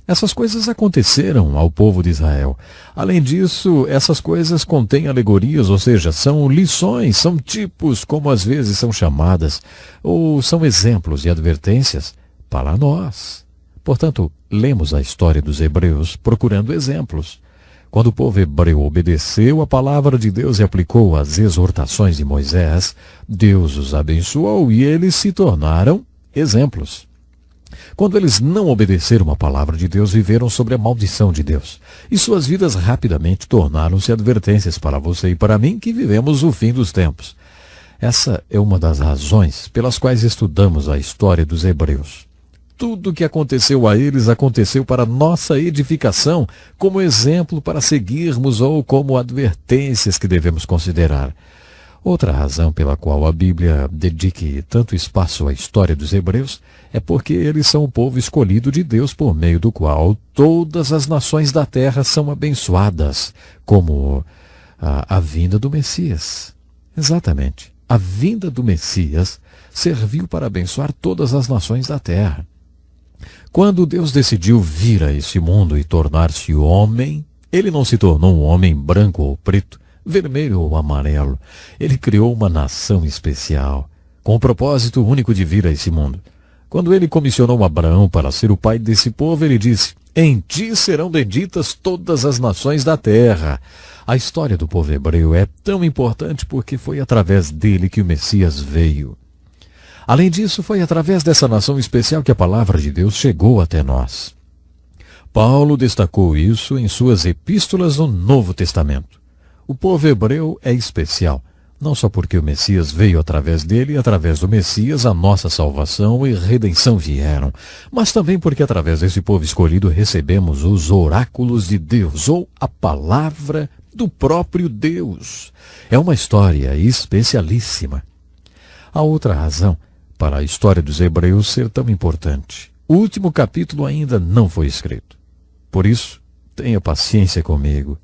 Essas coisas aconteceram ao povo de Israel. Além disso, essas coisas contêm alegorias, ou seja, são lições, são tipos, como às vezes são chamadas, ou são exemplos e advertências para nós. Portanto, lemos a história dos hebreus procurando exemplos. Quando o povo hebreu obedeceu a palavra de Deus e aplicou as exortações de Moisés, Deus os abençoou e eles se tornaram exemplos. Quando eles não obedeceram à palavra de Deus, viveram sob a maldição de Deus. E suas vidas rapidamente tornaram-se advertências para você e para mim que vivemos o fim dos tempos. Essa é uma das razões pelas quais estudamos a história dos hebreus. Tudo o que aconteceu a eles aconteceu para nossa edificação, como exemplo para seguirmos ou como advertências que devemos considerar. Outra razão pela qual a Bíblia dedique tanto espaço à história dos hebreus é porque eles são o povo escolhido de Deus por meio do qual todas as nações da terra são abençoadas, como a vinda do Messias. Exatamente. A vinda do Messias serviu para abençoar todas as nações da terra. Quando Deus decidiu vir a esse mundo e tornar-se homem, ele não se tornou um homem branco ou preto, vermelho ou amarelo. Ele criou uma nação especial, com o propósito único de vir a esse mundo. Quando ele comissionou Abraão para ser o pai desse povo, ele disse: "Em ti serão benditas todas as nações da terra." A história do povo hebreu é tão importante porque foi através dele que o Messias veio. Além disso, foi através dessa nação especial que a palavra de Deus chegou até nós. Paulo destacou isso em suas epístolas no Novo Testamento. O povo hebreu é especial, não só porque o Messias veio através dele e através do Messias a nossa salvação e redenção vieram, mas também porque através desse povo escolhido recebemos os oráculos de Deus, ou a palavra do próprio Deus. É uma história especialíssima. A outra razão para a história dos hebreus ser tão importante: o último capítulo ainda não foi escrito. Por isso, tenha paciência comigo.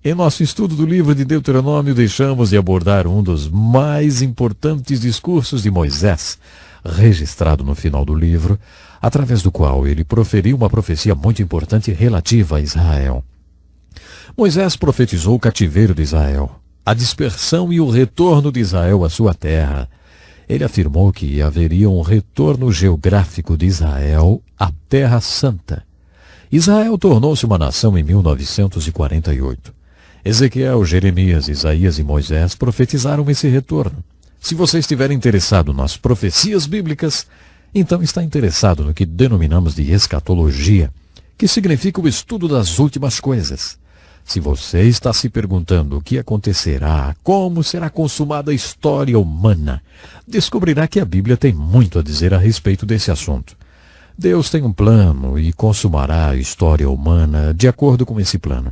Em nosso estudo do livro de Deuteronômio, deixamos de abordar um dos mais importantes discursos de Moisés, registrado no final do livro, através do qual ele proferiu uma profecia muito importante relativa a Israel. Moisés profetizou o cativeiro de Israel, a dispersão e o retorno de Israel à sua terra. Ele afirmou que haveria um retorno geográfico de Israel à Terra Santa. Israel tornou-se uma nação em 1948. Ezequiel, Jeremias, Isaías e Moisés profetizaram esse retorno. Se você estiver interessado nas profecias bíblicas, então está interessado no que denominamos de escatologia, que significa o estudo das últimas coisas. Se você está se perguntando o que acontecerá, como será consumada a história humana, descobrirá que a Bíblia tem muito a dizer a respeito desse assunto. Deus tem um plano e consumará a história humana de acordo com esse plano.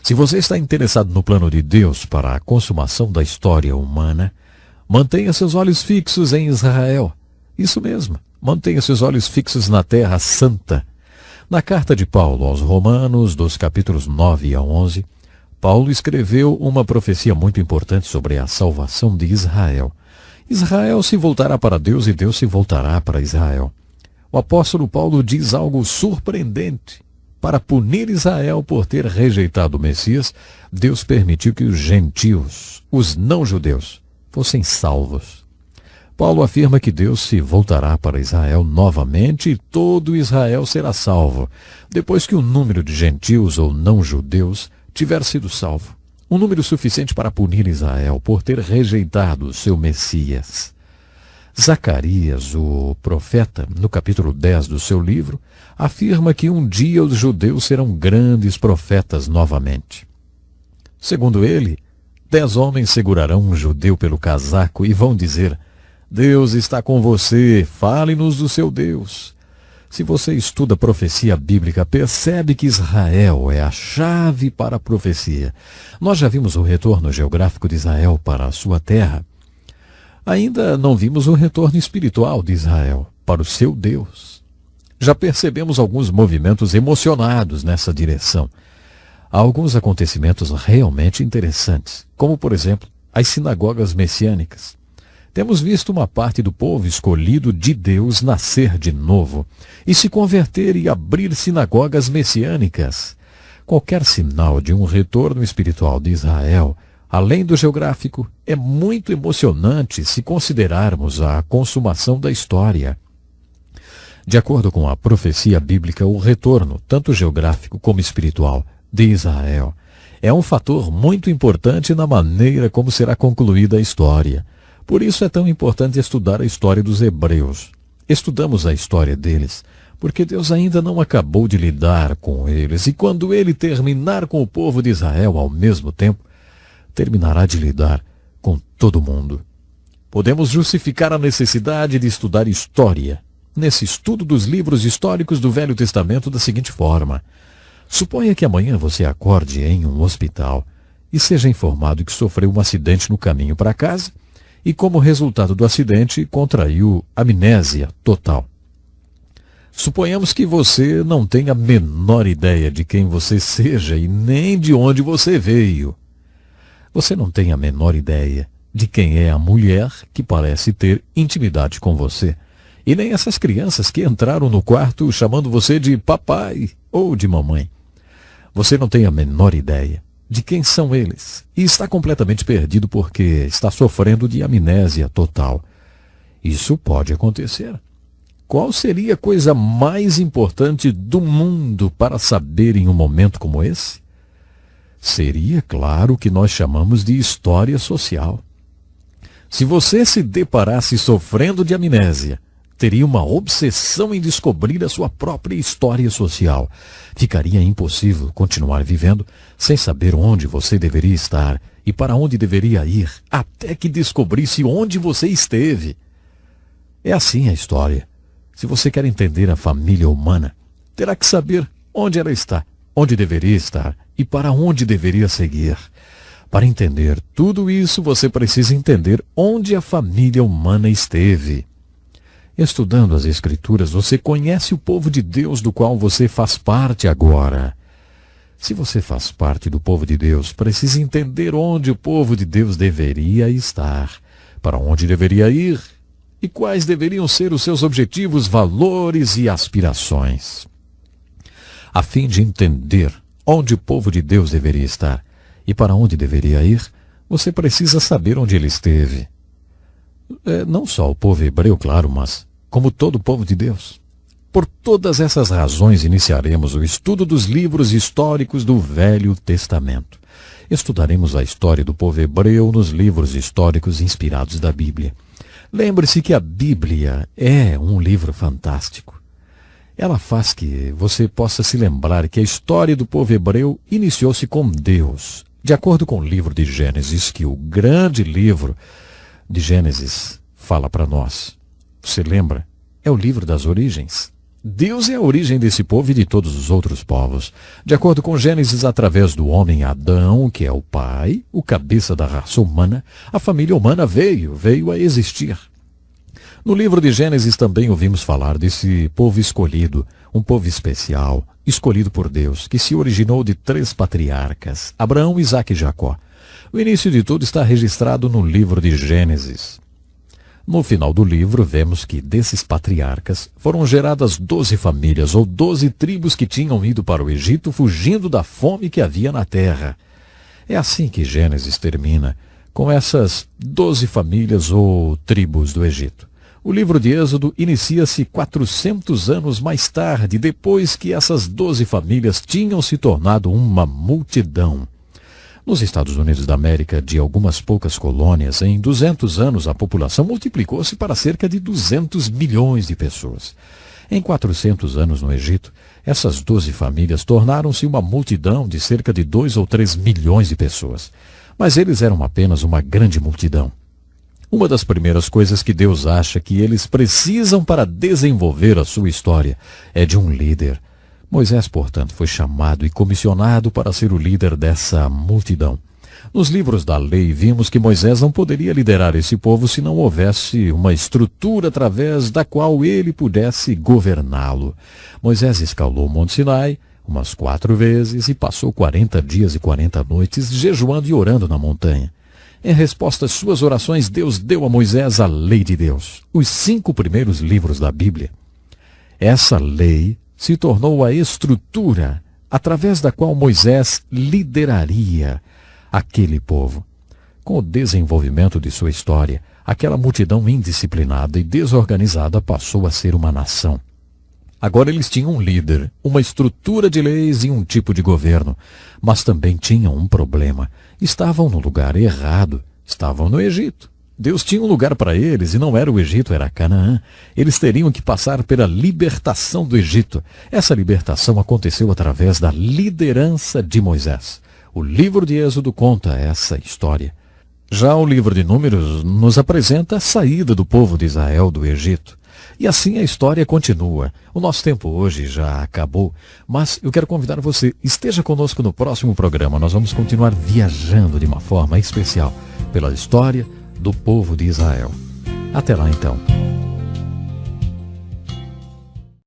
Se você está interessado no plano de Deus para a consumação da história humana, mantenha seus olhos fixos em Israel. Isso mesmo, mantenha seus olhos fixos na Terra Santa. Na carta de Paulo aos Romanos, dos capítulos 9 a 11, Paulo escreveu uma profecia muito importante sobre a salvação de Israel. Israel se voltará para Deus e Deus se voltará para Israel. O apóstolo Paulo diz algo surpreendente. Para punir Israel por ter rejeitado o Messias, Deus permitiu que os gentios, os não-judeus, fossem salvos. Paulo afirma que Deus se voltará para Israel novamente e todo Israel será salvo, depois que o número de gentios ou não-judeus tiver sido salvo. Um número suficiente para punir Israel por ter rejeitado o seu Messias. Zacarias, o profeta, no capítulo 10 do seu livro, afirma que um dia os judeus serão grandes profetas novamente. Segundo ele, 10 homens segurarão um judeu pelo casaco e vão dizer: "Deus está com você, fale-nos do seu Deus." Se você estuda a profecia bíblica, percebe que Israel é a chave para a profecia. Nós já vimos o retorno geográfico de Israel para a sua terra. Ainda não vimos o retorno espiritual de Israel para o seu Deus. Já percebemos alguns movimentos emocionados nessa direção. Há alguns acontecimentos realmente interessantes, como, por exemplo, as sinagogas messiânicas. Temos visto uma parte do povo escolhido de Deus nascer de novo e se converter e abrir sinagogas messiânicas. Qualquer sinal de um retorno espiritual de Israel, além do geográfico, é muito emocionante se considerarmos a consumação da história. De acordo com a profecia bíblica, o retorno, tanto geográfico como espiritual, de Israel é um fator muito importante na maneira como será concluída a história. Por isso é tão importante estudar a história dos hebreus. Estudamos a história deles, porque Deus ainda não acabou de lidar com eles, e quando ele terminar com o povo de Israel ao mesmo tempo, terminará de lidar com todo mundo. Podemos justificar a necessidade de estudar história nesse estudo dos livros históricos do Velho Testamento da seguinte forma. Suponha que amanhã você acorde em um hospital e seja informado que sofreu um acidente no caminho para casa e, como resultado do acidente, contraiu amnésia total. Suponhamos que você não tenha a menor ideia de quem você seja e nem de onde você veio. Você não tem a menor ideia de quem é a mulher que parece ter intimidade com você, e nem essas crianças que entraram no quarto chamando você de papai ou de mamãe. Você não tem a menor ideia de quem são eles e está completamente perdido porque está sofrendo de amnésia total. Isso pode acontecer. Qual seria a coisa mais importante do mundo para saber em um momento como esse? Seria, claro, o que nós chamamos de história social. Se você se deparasse sofrendo de amnésia, teria uma obsessão em descobrir a sua própria história social. Ficaria impossível continuar vivendo sem saber onde você deveria estar e para onde deveria ir, até que descobrisse onde você esteve. É assim a história. Se você quer entender a família humana, terá que saber onde ela está, onde deveria estar e para onde deveria seguir. Para entender tudo isso, você precisa entender onde a família humana esteve. Estudando as Escrituras, você conhece o povo de Deus do qual você faz parte agora. Se você faz parte do povo de Deus, precisa entender onde o povo de Deus deveria estar, para onde deveria ir e quais deveriam ser os seus objetivos, valores e aspirações. A fim de entender onde o povo de Deus deveria estar e para onde deveria ir, você precisa saber onde ele esteve. Não só o povo hebreu, claro, mas como todo o povo de Deus. Por todas essas razões, iniciaremos o estudo dos livros históricos do Velho Testamento. Estudaremos a história do povo hebreu nos livros históricos inspirados da Bíblia. Lembre-se que a Bíblia é um livro fantástico. Ela faz que você possa se lembrar que a história do povo hebreu iniciou-se com Deus. De acordo com o livro de Gênesis, que o grande livro de Gênesis fala para nós. Você lembra? É o livro das origens. Deus é a origem desse povo e de todos os outros povos. De acordo com Gênesis, através do homem Adão, que é o pai, o cabeça da raça humana, a família humana veio a existir. No livro de Gênesis também ouvimos falar desse povo escolhido, um povo especial, escolhido por Deus, que se originou de 3 patriarcas, Abraão, Isaque e Jacó. O início de tudo está registrado no livro de Gênesis. No final do livro, vemos que desses patriarcas foram geradas 12 famílias ou 12 tribos que tinham ido para o Egito fugindo da fome que havia na terra. É assim que Gênesis termina, com essas 12 famílias ou tribos do Egito. O livro de Êxodo inicia-se 400 anos mais tarde, depois que essas 12 famílias tinham se tornado uma multidão. Nos Estados Unidos da América, de algumas poucas colônias, em 200 anos a população multiplicou-se para cerca de 200 milhões de pessoas. Em 400 anos no Egito, essas 12 famílias tornaram-se uma multidão de cerca de 2 ou 3 milhões de pessoas. Mas eles eram apenas uma grande multidão. Uma das primeiras coisas que Deus acha que eles precisam para desenvolver a sua história é de um líder. Moisés, portanto, foi chamado e comissionado para ser o líder dessa multidão. Nos livros da lei, vimos que Moisés não poderia liderar esse povo se não houvesse uma estrutura através da qual ele pudesse governá-lo. Moisés escalou o Monte Sinai umas 4 vezes e passou 40 dias e 40 noites jejuando e orando na montanha. Em resposta às suas orações, Deus deu a Moisés a lei de Deus, os 5 primeiros livros da Bíblia. Essa lei se tornou a estrutura através da qual Moisés lideraria aquele povo. Com o desenvolvimento de sua história, aquela multidão indisciplinada e desorganizada passou a ser uma nação. Agora eles tinham um líder, uma estrutura de leis e um tipo de governo, mas também tinham um problema. Estavam no lugar errado, estavam no Egito. Deus tinha um lugar para eles e não era o Egito, era Canaã. Eles teriam que passar pela libertação do Egito. Essa libertação aconteceu através da liderança de Moisés. O livro de Êxodo conta essa história. Já o livro de Números nos apresenta a saída do povo de Israel do Egito. E assim a história continua. O nosso tempo hoje já acabou, mas eu quero convidar você, esteja conosco no próximo programa. Nós vamos continuar viajando de uma forma especial pela história do povo de Israel. Até lá então.